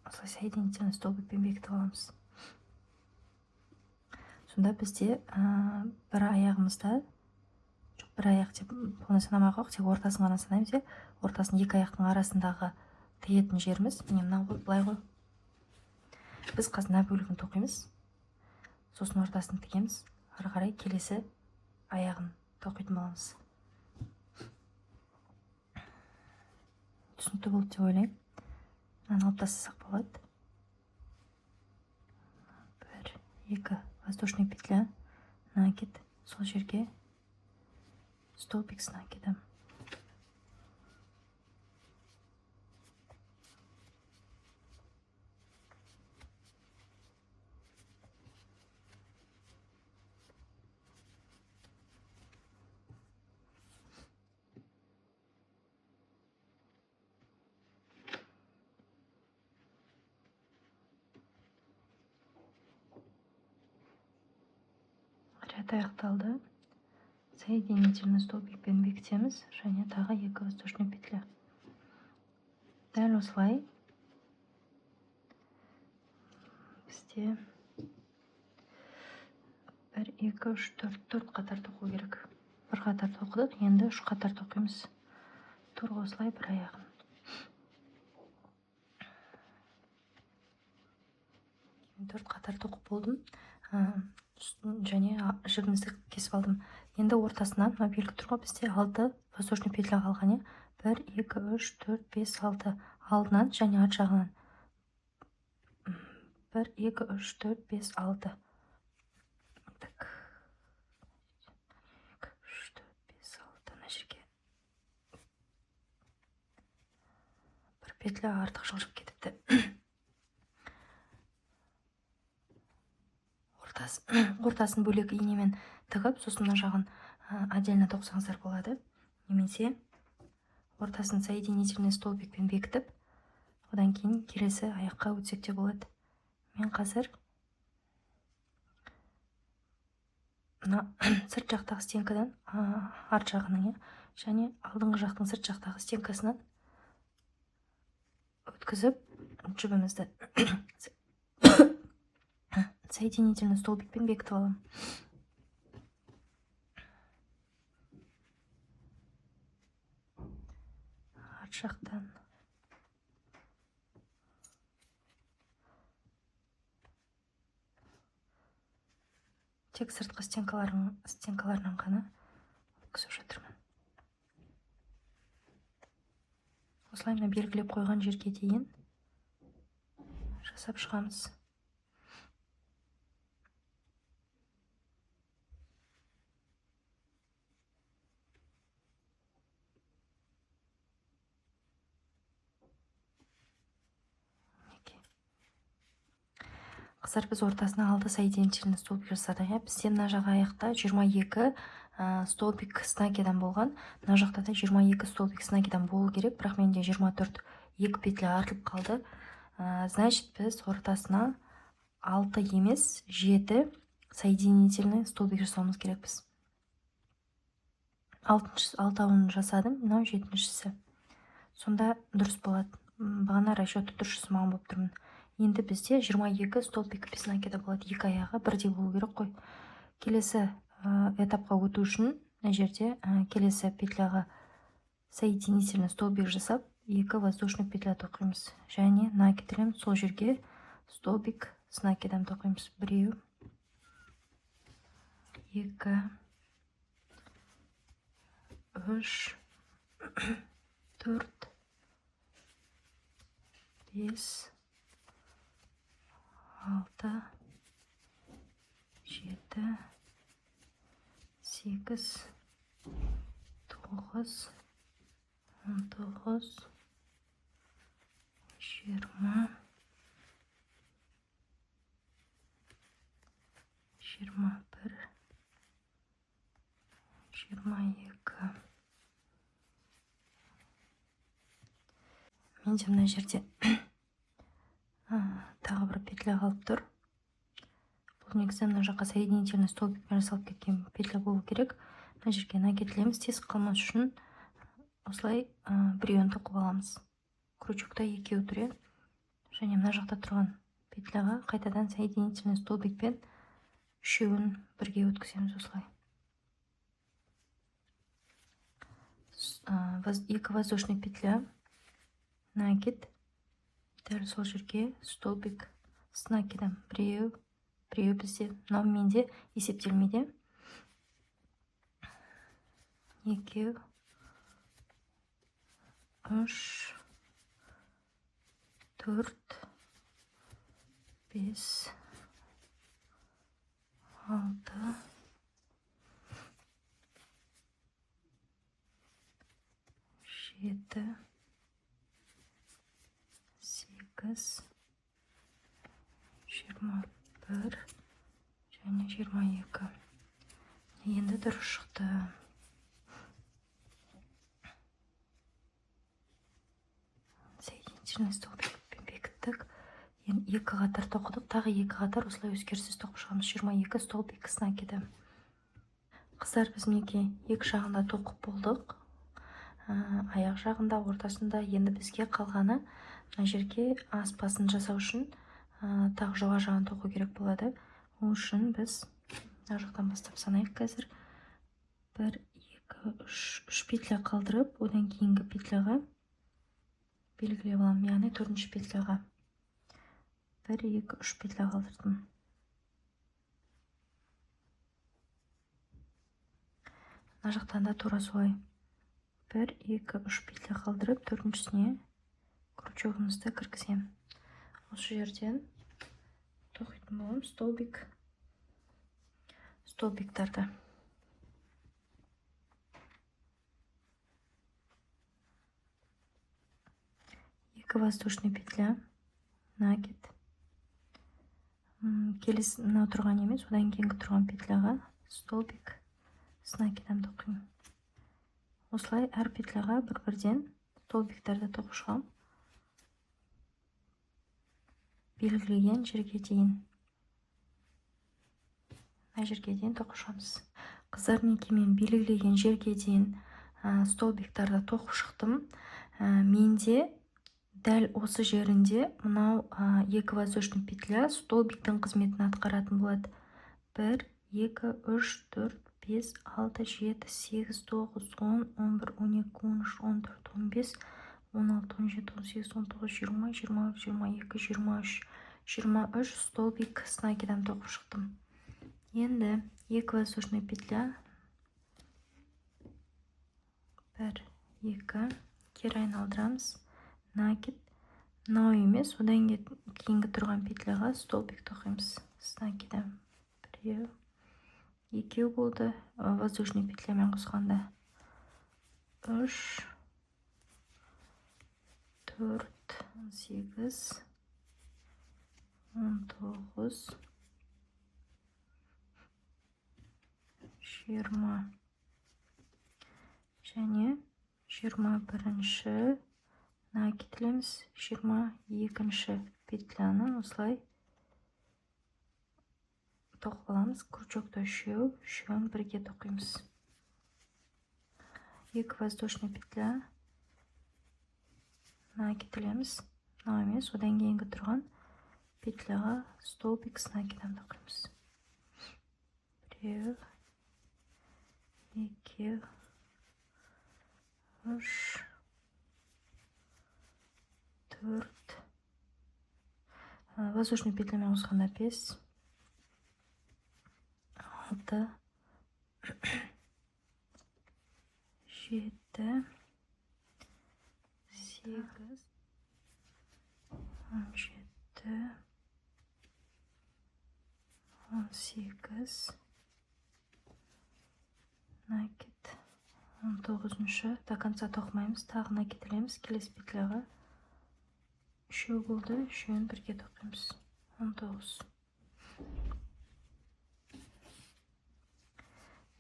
осылай соединительный столбикпен бекітіп аламыз. Сонда бізде бір аяғымызда, бір аяқ деп оны санамай қойық, тек ортасын ғана санаймыз. Ортасын 2 аяқтың арасындағы тиетін жеріміз міне мынау былай ғой. Біз қазына бөлігін тоқимыз, сосын ортасын тігеміз, ары қарай келесі аяғын тоқитын боламыз. Түсінікті болды деп ойлаймын. Мынаны алып тастасақ болады. 1, 2 воздушный петля, накид, сол жерге столбик с накидом. Ряд аяқталды. Соединительный столбикпен бекітеміз, және тағы 2 воздушный петля. Дәл осылай бізде 1, 2, 3, 4 қатар тоқу керек. Бір қатар тоқыдық, енді 3 қатар тоқимыз. Тура осылай бір аяғын. Төрт қатар тоқып болдым. және жібімізді кесіп алдым. Енді ортасынан мына белгі тұр ғой, бізде 6 воздушный петля қалған. 1 2 3 4 5 6 алдынан және арт жағынан 1 2 3 4 5 6. Так, 2 3 4 5 6 мына жерге бір петля артық жылжып кетіпті. Ортасын бөлек инемен тығып, сосын мына жағын отдельно тоқсаңыздар болады. Немесе ортасын соединительный столбикпен бекітіп, одан кейін келесі аяққа өтсек те болады. Мен қазір мына сырт жақтағы стенкадан арт жағының және алдыңғы жақтың сырт жақтағы стенкасынан өткізіп жібімізді соединительный столбикпен бекітіп аламын. Арт жақтан тек сыртқы стенкаларынан ғана өткізіп жатырмын. Осылай мына белгілеп қойған жерге дейін жасап шығамыз. Қыздар, біз ортасына 6 соединительный столбик жасадық. Бізде мына жақ аяқта 22 столбик снакидан болған. Мына жақта да 22 столбик снакидан болу керек, бірақ менде 24 2 петля артылып қалды. Значит, біз ортасына 6 емес 7 соединительный столбик жасауымыз керекпіз. 6-ауын жасадым, мынау 7-шісі. Сонда дұрыс болады. Бағана расчетты дұрыс жасамаған болып тұрмын. Енді бізде 22 столбик снакида болады. Екі аяғы бірдей болу керек қой. Келесі этапқа өту үшін мына жерде келесі петляға соединительный столбик жасап, 2 воздушный петля тоқимыз. Және накиділем сол жерге столбик снакидан тоқимыз. 1 2 3 4 5 6 7 8 9 19 20 21 22. Менде мына жерде тағы бір петля қалып тұр. Бұл негізі мына жаққа соединительный столбикпен жасалып кеткен петля болу керек. Мына жерге накиділеміз, тесік қалмас үшін осылай біреуін тоқып аламыз. Крючокта екеу тұр. Және мына жақта тұрған петляға қайтадан соединительный столбикпен үшеуін бірге өткіземіз осылай. 2 воздушный петля, накид, дәл сол жерге столбик с накидом. Біреу бізде, мынау менде есептелмейді. 2 3 4 5 6 7 8 21 және 22. Енді дұрыс шықты. Соединительный столбикпен бекіттік. Енді 2 қатар тоқыдық, тағы 2 қатар осылай өзгеріссіз тоқып шығамыз. 22 столбик снакида. Қыздар, біз мінекей екі жағында тоқып болдық. Аяқ жағында, ортасында. Енді бізге қалғаны мына жерге аспасын жасау үшін тағы жоғары жағын тоқу керек болады. Ол үшін біз мына жақтан бастап санайық қазір. 1 2 3 петля қалдырып, одан кейінгі петляға белгілеп аламын. Яғни 4-ші петляға 1 2 3 петля қалдырдым. мына жақтан да тура солай 1 2 3 петля қалдырып, төртіншісіне крючогымызды кіргіземін. Осы жерден тоқитын боламын столбиктарды. Екі воздушный петля, накид. Келесі мына тұрған емес, одан кейінгі тұрған петляға столбик с накидом тоқимын. Осылай әр петляға бір-бірден столбиктарды тоқып шығамын. Белгілеген жерге дейін. Мына жерге дейін тоқып шығамыз. Қыздар, мінекей мен белгілеген жерге дейін столбиктарды тоқып шықтым. Менде дәл осы жерінде мынау екі воздушный петля столбиктің қызметін атқаратын болады. 1 2 3 4 5 6 7 8 9 10 11 12 13 14 15 16 17 18 19 20 21 22 23 23 столбик с накидом тоқып шықтым. Енді екі воздушный петля 1 2 кері айналдырамыз. Накид, мынау емес, одан кейінгі тұрған петляға столбик тоқимыз с накидом. 1 2 болды, воздушный петлямен қосқанда 3 4 18 19 20 және 21-ші накидлеміз. 22-ші петляны осылай тоқып аламыз. Крючокта үшеуін бірге тоқимыз. Екі воздушный петля накидлеміз. Мынау емес, одан кейінгі тұрған петляға столбик с накидом тоқимыз. 1 2 3 4 воздушный петлямен қосқанда 5 6 7 8 17 18 накид. 19-ші до конца тоқымаймыз, тағы накидлеміз. Келесі петляға үшеу болды, үшеуін бірге тоқимыз. 19.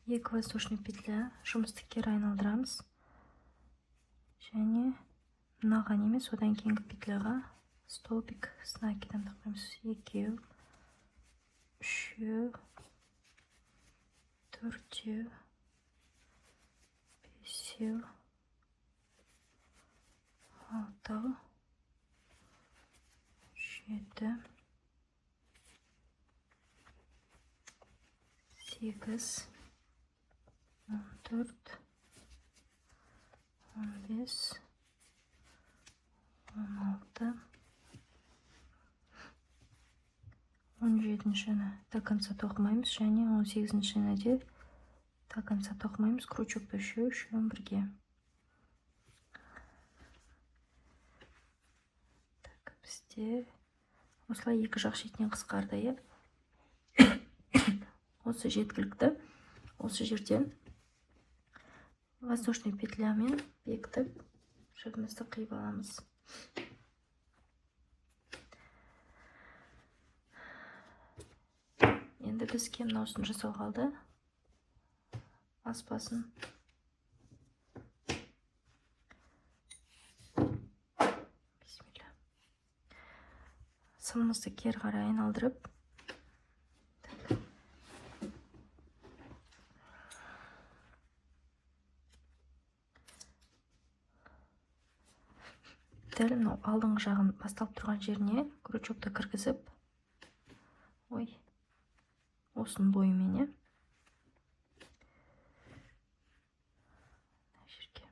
Екі воздушный петля, жұмысты кері айналдырамыз. Және мынаған емес, одан кейінгі петляға столбик с накидом тоқимыз. 2 3 4 5 6 7 8 14 15 16 17-шіні до конца тоқымаймыз, және 18-шіні де до конца тоқымаймыз. Крючокта үшеуін бірге. Бізде осылай екі жақ шетінен қысқарды. Осы жеткілікті. Осы жерден воздушный петлямен бекітіп жібімізді қиып аламыз. Енді бізге мынаусын жасау қалды. Аспасын. Бисмилля. Сымымызды кері қарай айналдырып, дәл мынау алдыңғы жағын басталып тұрған жеріне крючокты кіргізіп, осының бойымен, жерге.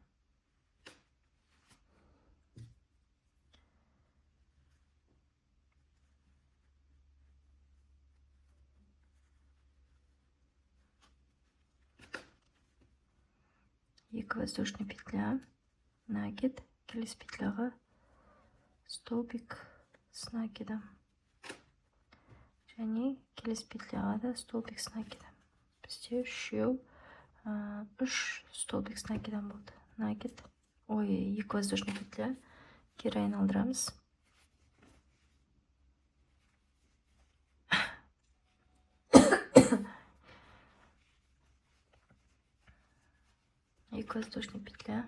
2 воздушный петля, накид, келесі петляға столбик с накидом. Және келесі петляға да столбик с накидом. Бізде 3 столбик с накидом болды. Накид, 2 воздушный петля, кері айналдырамыз. Екі воздушный петля.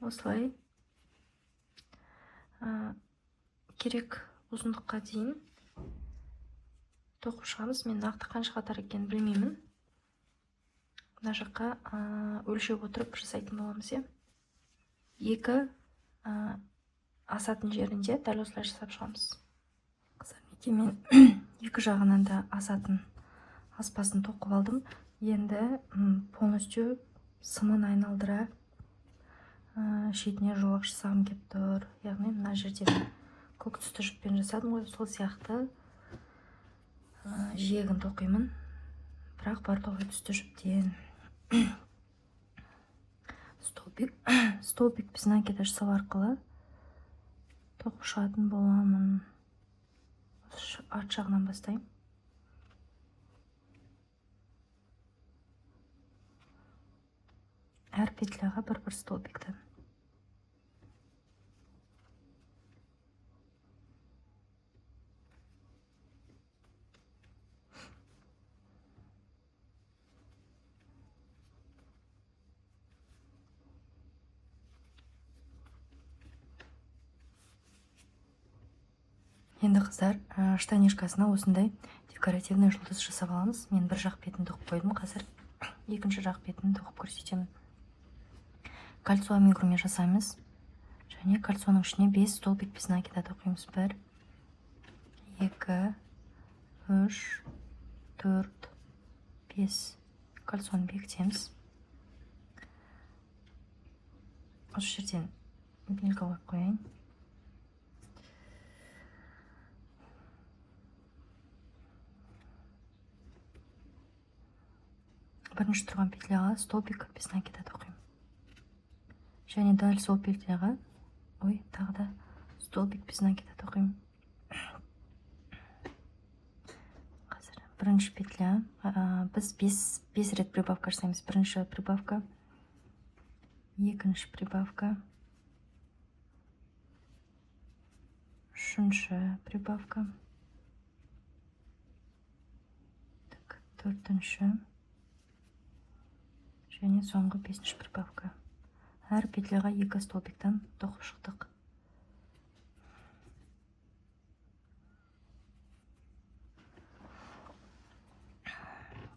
Осылай керек ұзындыққа дейін тоқып шығамыз. Мен нақты қанша қатар екенін білмеймін. Мына жаққа өлшеп отырып жасайтын боламыз. 2 асатын жерінде дәл осылай жасап шығамыз. Мен 2 жағынан да асатын аспасын тоқып алдым. Енді полностью сымын айналдыра шетіне жолақ жасағым кеп тұр. Яғни мына жерде көк түсті жіппен жасадым ғой, сол сияқты жиегін тоқимын. Бірақ бар тоқи түсті жіптен. Столбик біз накида жасау арқылы тоқып шығатын боламын. Арт жағынан бастайым. Әр петляға бір столбикті. Енді қыздар, штанишкасына осындай декоративный жұлдыз жасап аламыз. Мен бір жақ бетін тоқып қойдым, қазір екінші жақ бетін тоқып көрсетемін. Кольцо амигурумен жасаймыз. Және кольцоның ішіне 5 столбик без накида тоқимыз. 1, 2, 3, 4, 5. Кольцоны бекітеміз. Осы жерден белгі қойып қояйын. Бірінші тұрған петляға столбик без накида тоқимын. Және дәл сол петляға, тағы да столбик без накида тоқимын. Қазір бірінші петля, біз 5 рет прибавка жасаймыз. Бірінші прибавка, екінші прибавка, үшінші прибавка, төртінші, және соңғы 5-ші прибавка. Әр петляға 2 столбиктан тоқып шықтық.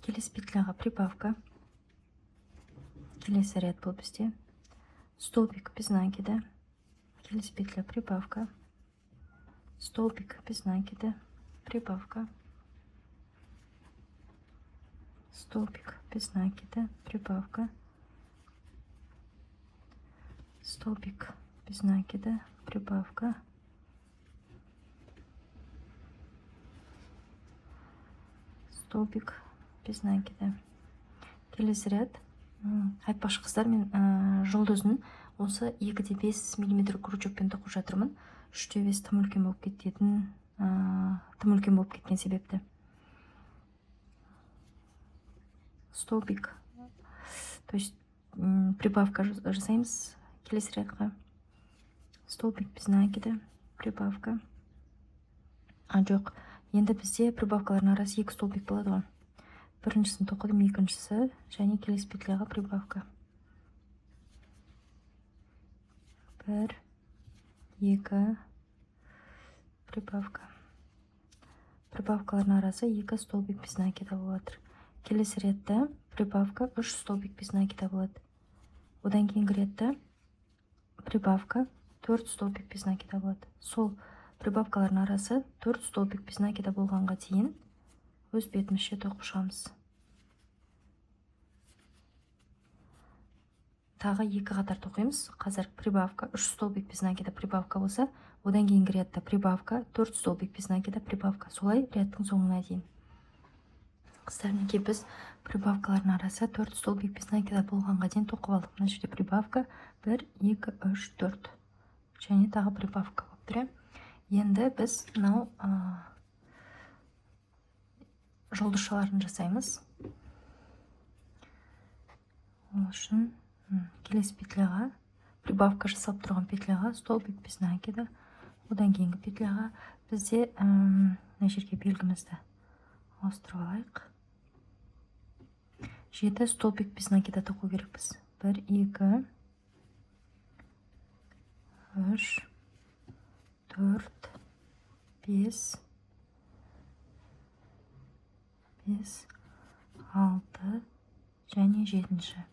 Келесі петляға прибавка. Келесі ряд бұл бізде. Столбик без накида. Келесі петля прибавка. Столбик без накида. Прибавка. Столбик без накида, прибавка, столбик без накида, прибавка, столбик без накида. Келесі ряд. Айтпақшы қыздар, мен жұлдызын осы 2,5 мм крючокпен тоқып жатырмын. 3,5 тым үлкен болып кеткен себепті. Столбик, то есть прибавка жасаймыз келесі рядқа. Столбик без накида, прибавка. Жоқ, енді бізде прибавкалардың арасы 2 столбик болады ғой. Біріншісін тоқыдым, екіншісі, және келесі петляға прибавка. 1, 2, прибавка. Прибавкалардың арасы 2 столбик без накида болады. Келесі ретті прибавка 3 столбик без накида болады. Одан кейінгі ретті прибавка 4 столбик без накида болады. Сол прибавкалардың арасы 4 столбик без накида болғанға дейін өз бетімізше тоқып шығамыз. тағы 2 қатар тоқимыз. Қазір прибавка 3 столбик без накида прибавка болса, одан кейінгі рядта прибавка 4 столбик без накида прибавка. Солай рядтың соңына дейін. Қыздар, неге біз прибавкалардың арасы 4 столбик без накида болғанға дейін тоқып алдық. Мына жерде прибавка 1, 2, 3, 4 және тағы прибавка болып тұр. Енді біз мынау жұлдызшаларын жасаймыз. Ол үшін келесі петляға, прибавка жасалып тұрған петляға столбик без накида, одан кейінгі петляға бізде мына жерге белгімізді ауыстырып алайық. 7 столбик без накида тоқу керекпіз. 1, 2, 3, 4, 5, 6 және 7.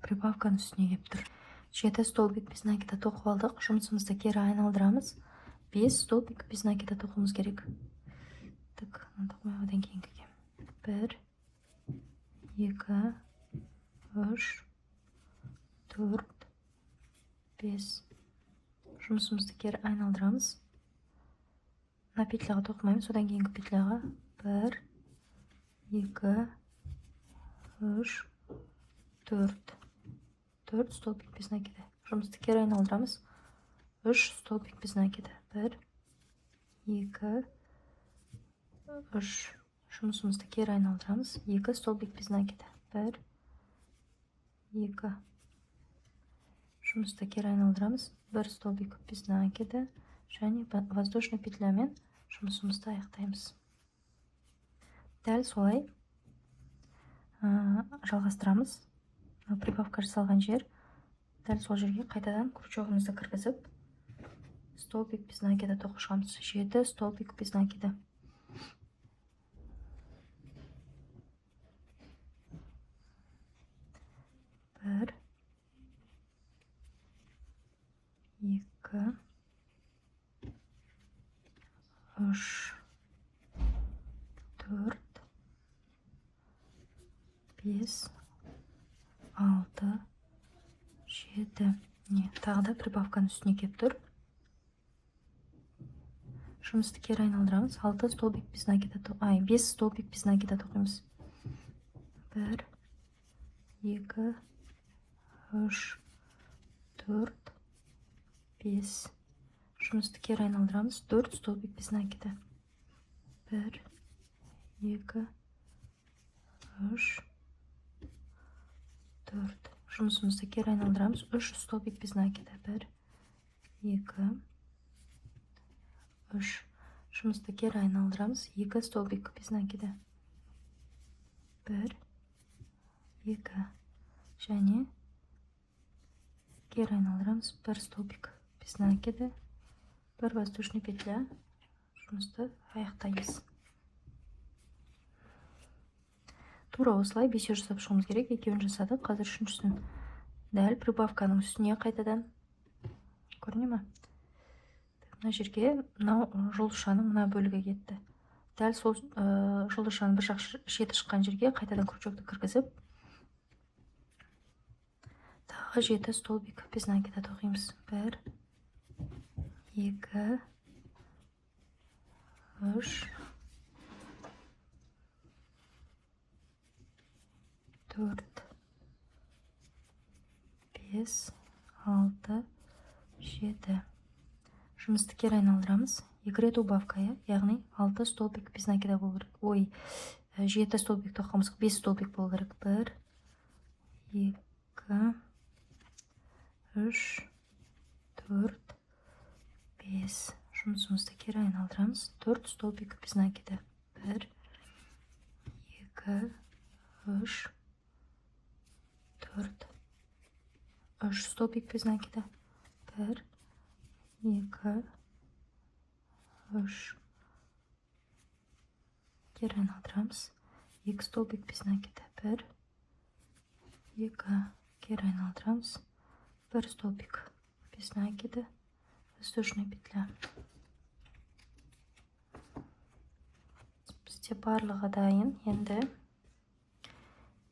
Прибавканың үстіне кеп тұр. 7 столбик без накида тоқып алдық. Жұмысымызды кері айналдырамыз. 5 столбик без накида тоқуымыз керек. Так, тоқымай одан кейінгі. 1, 2, 3, 4, 5. Жұмысымызды кері айналдырамыз. Мына петляға тоқымаймыз, одан кейінгі петляға 1, 2, 3, 4. 4 столбик без накида. Жұмысты кері айналдырамыз. 3 столбик без накида. 1, 2, 3. Жұмысымызды кері айналдырамыз. 2 столбик без накида. 1, 2. Жұмысты кері айналдырамыз. 1 столбик без накида. Және воздушный петлямен жұмысымызды аяқтаймыз. Дәл солай жалғастырамыз. Прибавка жасалған жер. Дәл сол жерге қайтадан крючогымызды кіргізіп, столбик без накида тоқып шығамыз. 7 столбик без накида. Бір, екі, үш, төрт, бес, 6, 7. Тағы да прибавканың үстіне кеп тұр. Жұмысты кері айналдырамыз. 6 столбик без накида тоқимыз. 5 столбик без накида тоқимыз. 1, 2, 3, 4, 5. Жұмысты кері айналдырамыз. 4 столбик без накида. 1, 2, 3, 4. Жұмысымызды кері айналдырамыз. 3 столбик без накида. 1, 2, 3. Жұмысты кері айналдырамыз. 2 столбик без накида. 1, 2. Және кері айналдырамыз. 1 столбик без накида. 1 воздушный петля. Жұмысты аяқтаймыз. Тура осылай 5 жасап шығымыз керек. 2-ін жасадық. Қазір 3-сін дәл прибавканың үстіне қайтадан. Көріне ме? Мына жерге жұлдызшаның мына бөлігі кетті. Дәл сол жұлдызшаның бір жақ шеті шыққан жерге қайтадан крючокты кіргізіп, тағы 7 столбик без накида тоқимыз. 1, 2, 3, 4, 5, 6, 7. Жұмысты кері айналдырамыз. 2 рет убавка, яғни 6 столбик без накида болу керек. Ой, 7 столбик тоқымыз, 5 столбик болу керек. 1, 2, 3, 4, 5. Жұмысымызды кері айналдырамыз. 4 столбик без накида. 1, 2, 3, 4. 3 столбик без накида. 1, 2, 3. Кері айналдырамыз. 2 столбик без накида. 1, 2. Кері айналдырамыз. 1 столбик без накида. Воздушная петля. Бізде барлығы дайын. Енді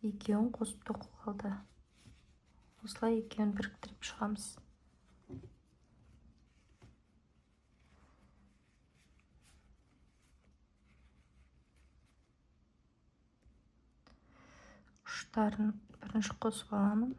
екеуін қосып тоқып қалды. Осылай екеуін біріктіріп шығамыз. Ұштарын бірінші қосып аламын.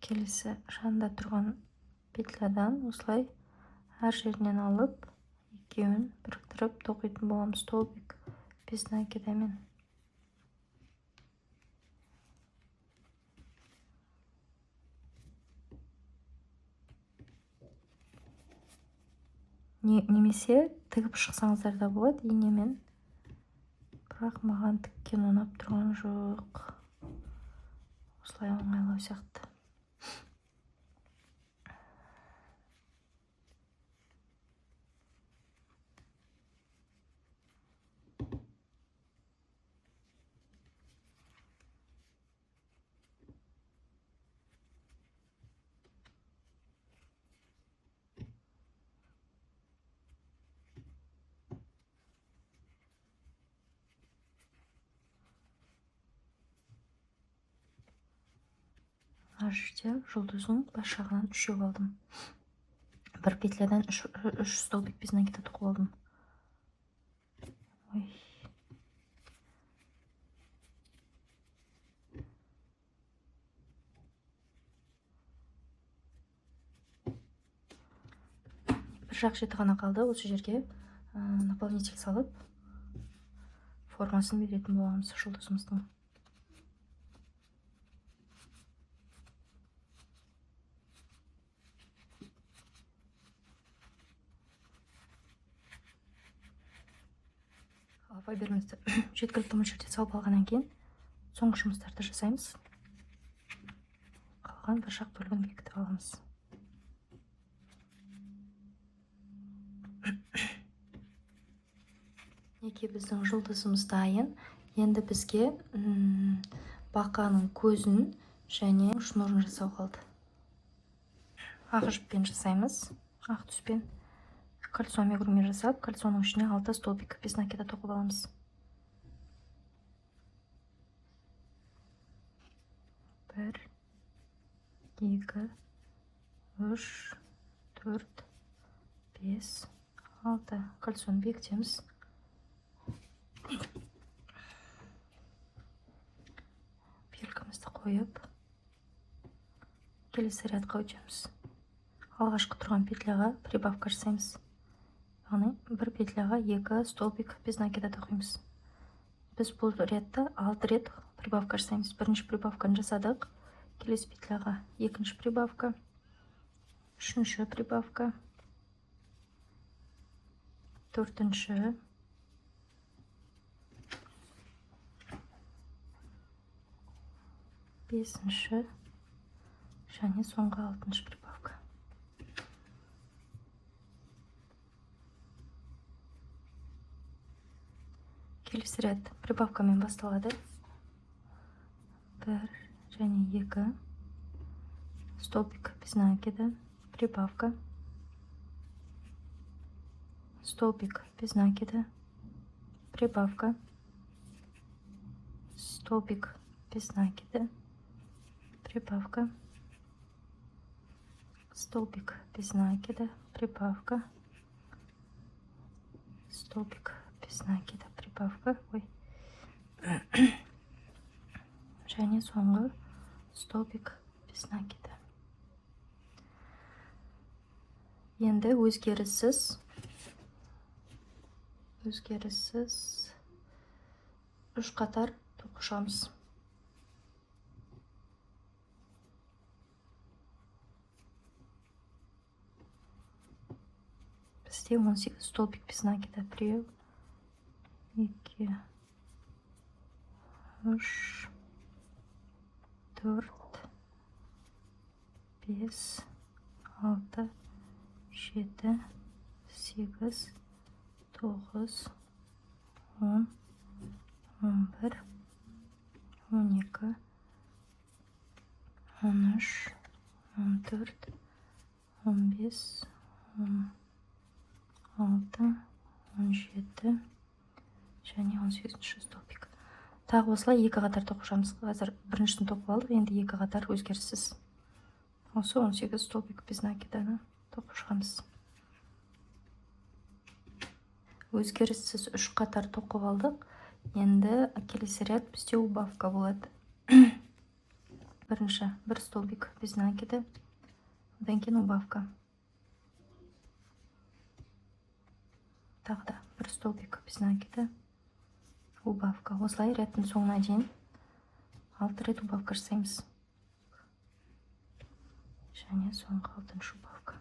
Келесі жанында тұрған петлядан осылай әр жерінен алып, екеуін біріктіріп тоқитын боламыз столбик без накидамен. Немесе тігіп шықсаңыздар да болады инемен. Бірақ маған тіккен ұнап тұрған жоқ. Осылай оңайлау сияқты. Ар жерде жұлдыздың бас жағынан 3 алдым. Бір петлядан 3 столбик без накида тоқып алдым. Бір жақ шеті ғана қалды. Осы жерге наполнитель салып формасын беретін боламыз жұлдызымыздың. Фаберімізді жеткілікті мөлшерде салып алғаннан кейін соңғы жұмыстарды жасаймыз. Қалған бір жақ бөлігін бекітіп аламыз. Неке біздің жұлдызымыз дайын. Енді бізге бақаның көзін және шнурын жасау қалды. Ақ жіппен жасаймыз. Ақ түспен кольцо амигуруми жасап, кольцоның ішіне 6 столбик без накида тоқып аламыз. Бір, екі, үш, төрт, бес, 6 кольцоны бекітеміз. Белгімізді қойып, келесі рядқа өтеміз. Алғашқы тұрған петляға прибавка жасаймыз. Яғни бір петляға 2 столбик без накида тоқимыз. Біз бұл рядта 6 рет прибавка жасаймыз. Бірінші прибавканы жасадық. Келесі петляға екінші прибавка, үшінші прибавка, төртінші, бесінші және соңғы 6-шы прибавка. Келесі ряд прибавкамен басталады. 1 және 2 столбик без накида, прибавка, столбик без накида, прибавка, столбик без накида, прибавка, столбик без накида, прибавка, столбик без накида, прибавка, және соңғы столбик без накида. Енді өзгеріссіз 3 қатар тоқышамыз. Бізде 18 столбик без накида. 1, 2, 3, 4, 5, 6, 7, 8, 9, 10, 11, 12, 13, 14, 15, 16, 17 және 18 столбик. Тағы осылай екі қатар тоқығанбыз. Қазір біріншісін тоқып алдық, енді екі қатар өзгеріссіз. Осы 18 столбик без накиданы тоқып шығамыз. Өзгеріссіз үш қатар тоқып алдық. Енді келесі ряд бізде убавка болады. Бірінші бір столбик без накида, одан кейін убавка. Тағы да бір столбик без накида, убавка. Осылай рядтың соңына дейін 6 рет убавка жасаймыз. Және соңғы 6-шы убавка.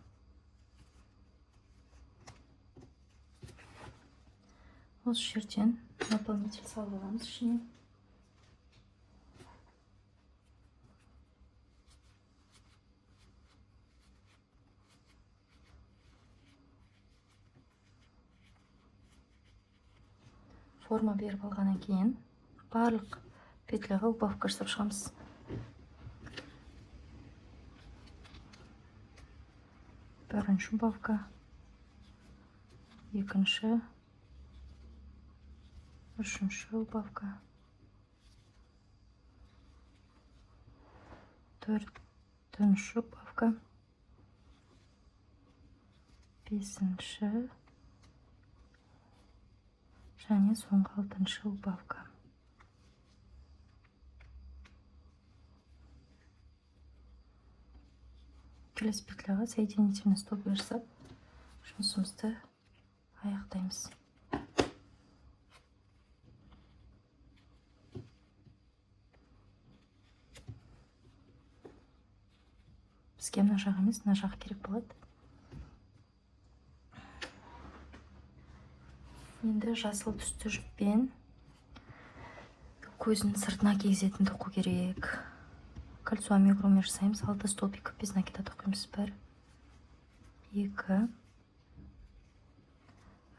Осы жерден наполнитель салып аламыз ішіне. Форма беріп алғаннан кейін барлық петляға убавка жасап шығамыз. Бірінші убавка, екінші, үшінші убавка, төртінші убавка, бесінші және соңғы 6-шы убавка. Келесі петляға соединительный столбик жасап, жұмысымызды аяқтаймыз. Бізге мына жақ емес, мына жақ керек болады. Енді жасыл түсті жіппен көзін сыртына кигізетін тоқу керек. Кольцо амигурумен жасаймыз. 6 столбик без накида тоқимыз. 1, 2,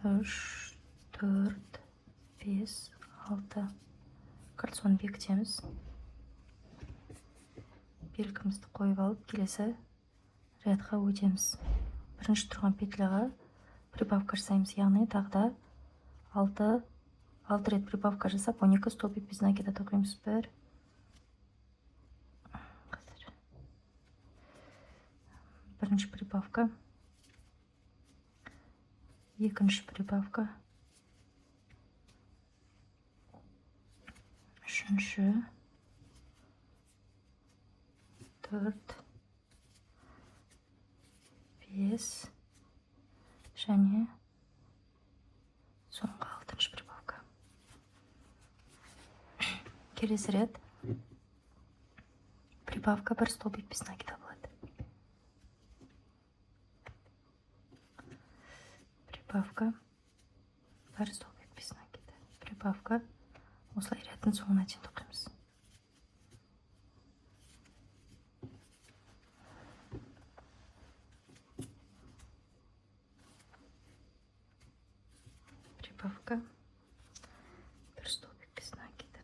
3, 4, 5, 6. Кольцоны бекітеміз. Белгімізді қойып алып, келесі рядқа өтеміз. Бірінші тұрған петляға прибавка жасаймыз. Яғни тағы да 6 рет прибавка жасап, 12 столбик без накида тоқимыз. 1, бірінші прибавка, екінші прибавка, үшінші, 4, 5 және соңғы 6-шы прибавка. Келесі ряд прибавка, бір столбик без накида болады. Прибавка, бір столбик без накида. Прибавка, осылай рядтың соңына дейін тоқимыз. Прибавка, бір столбик без накида.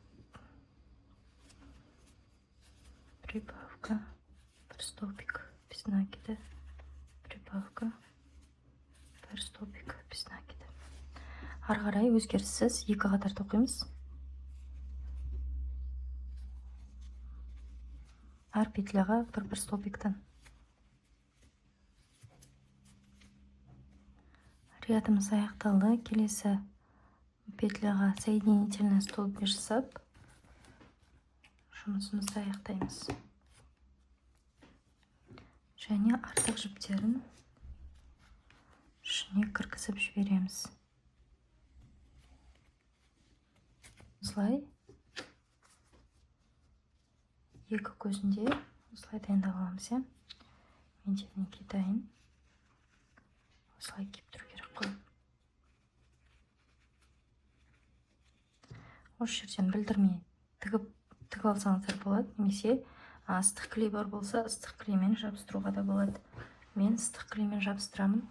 Прибавка, бір столбик без накида. Прибавка, бір столбик без накида. Ары қарай өзгеріссіз екі қатар тоқимыз. Әр петляға бір столбиктан. Рядымыз аяқталды. Келесі петляға соединительный столбик жасап, жұмысымызды аяқтаймыз. Және артық жіптерін ішіне кіргізіп жібереміз. Осылай екі көзінде осылай дайындап аламыз. Мен де мінекей дайын. Осылай киіп тұру керек қой. Осы жерден білдірмей тігіп алсаңыздар болады, немесе ыстық клей бар болса, ыстық клеймен жабыстыруға да болады. Мен ыстық клеймен жабыстырамын.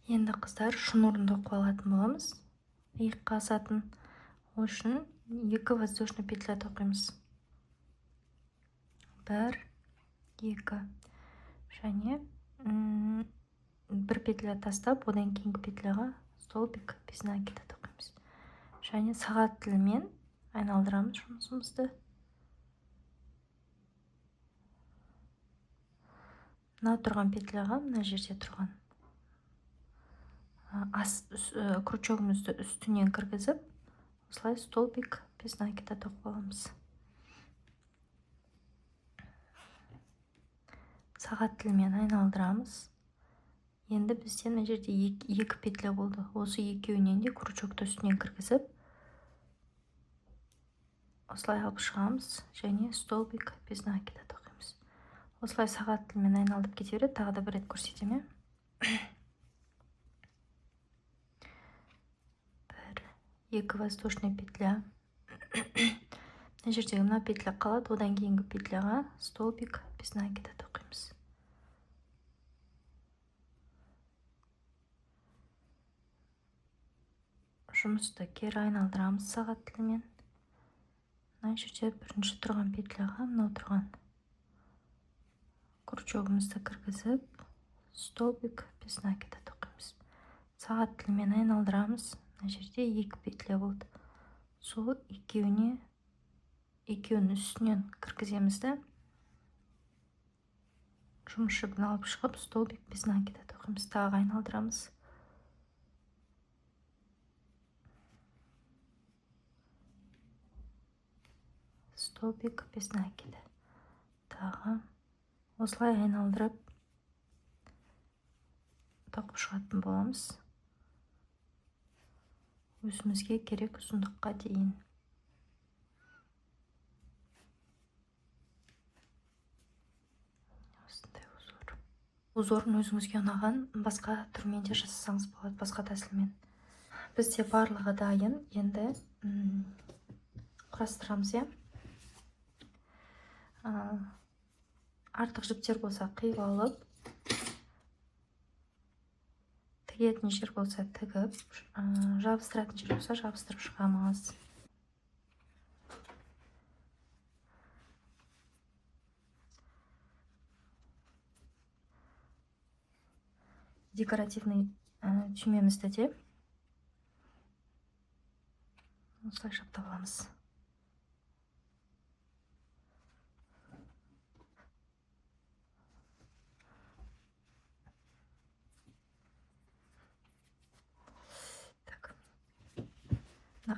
Енді қыздар шнурын тоқып алатын боламыз. Иыққа асатын. Ол үшін 2 воздушный петля тоқимыз. 1, 2. Және бір петля тастап, одан кейінгі петляға столбик без накида тоқимыз. Және сағат тілімен айналдырамыз жұмысымызды. Мына тұрған петляға, мына жерде тұрған крючогымызды үстінен кіргізіп, осылай столбик без накида тоқып аламыз. Сағат тілімен айналдырамыз. Енді бізден мына жерде 2 петля болды. Осы екеуінен де крючокты үстінен кіргізіп, осылай алып шығамыз және столбик без накида тоқимыз. Осылай сағат тілімен айналдып кете береді. Тағы да бір рет көрсетемін. 1, 2 воздушный петля. Мына жердегі мына петля қалады, одан кейінгі петляға столбик без накида тоқимыз. Жұмысты кері айналдырамыз сағат тілімен. Мына жерде бірінші тұрған петляға мынау тұрған крючогымызды кіргізіп, столбик без накида тоқимыз. Сағат тілімен айналдырамыз. Мына жерде 2 петля болды. Сол екеуінің үстінен кіргіземіз де, жұмыс жібін алып шығып, столбик без накида тоқимыз. Тағы айналдырамыз. Столбик без накида. Тағы осылай айналдырып тоқып шығатын боламыз. Өзімізге керек ұзындыққа дейін. Осындай узор. Узорын өзіңізге ұнаған басқа түрмен де жасасаңыз болады, басқа тәсілмен. Бізде барлығы дайын. Енді құрастырамыз, е. Артық жіптер болса қиып алып, тігетін жер болса тігіп, жабыстыратын жер болса жабыстырып шығамыз. Декоративный түймемізді де осылай жаптап аламыз.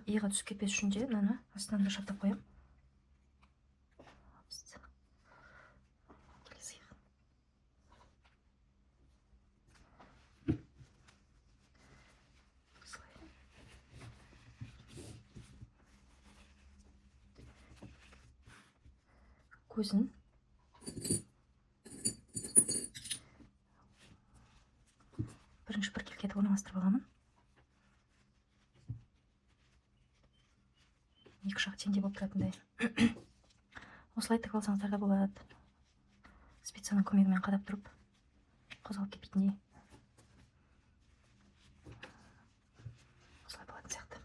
Иығы түсіп кетпес үшін де мынаны астынан да жаптап қоямын. Көзін бірінші бір келкетіп орналастырып аламын. Екі жақ теңдей болып тұратындай. Осылай тігіп алсаңыздар да болады. Спицаның көмегімен қадап тұрып, қозғалып кетпейтіндей. Осылай болатын сияқты.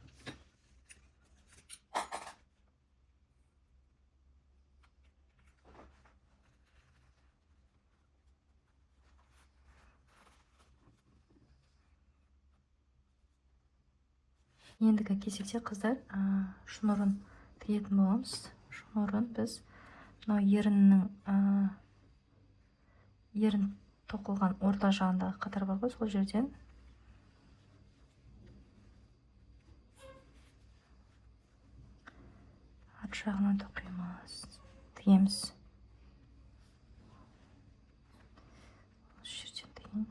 Ендігі кезекте қыздар шнурын тігетін боламыз. Шнурын біз мынау ерін тоқылған орта жағындағы қатар бар ғой, сол жерден арт жағынан тоқимыз, тігеміз. Осы жерден тігейін.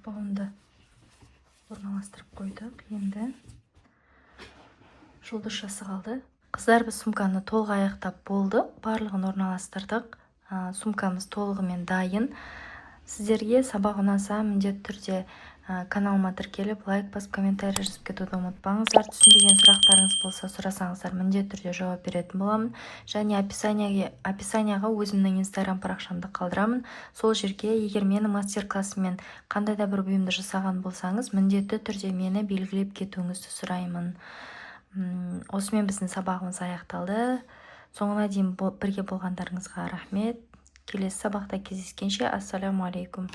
шақпағымды орналастырып қойдық. Енді жұлдызшасы қалды. Қыздар, біз сумканы толық аяқтап болдық. Барлығын орналастырдық. Сумкамыз толығымен дайын. Сіздерге сабақ ұнаса, міндетті түрде каналыма тіркеліп, лайк басып, комментарий жазып кетуді ұмытпаңыздар. Түсінбеген сұрақтарыңыз болса, сұрасаңыздар, міндетті түрде жауап беретін боламын. Және описанияға өзімнің инстаграм парақшамды қалдырамын. Сол жерге егер менің мастер-классыммен қандай да бір бұйымды жасаған болсаңыз, міндетті түрде мені белгілеп кетуіңізді сұраймын. Осымен біздің сабағымыз аяқталды. Соңына дейін бірге болғандарыңызға рахмет. Келесі сабақта кездескенше, ассаламу алейкум.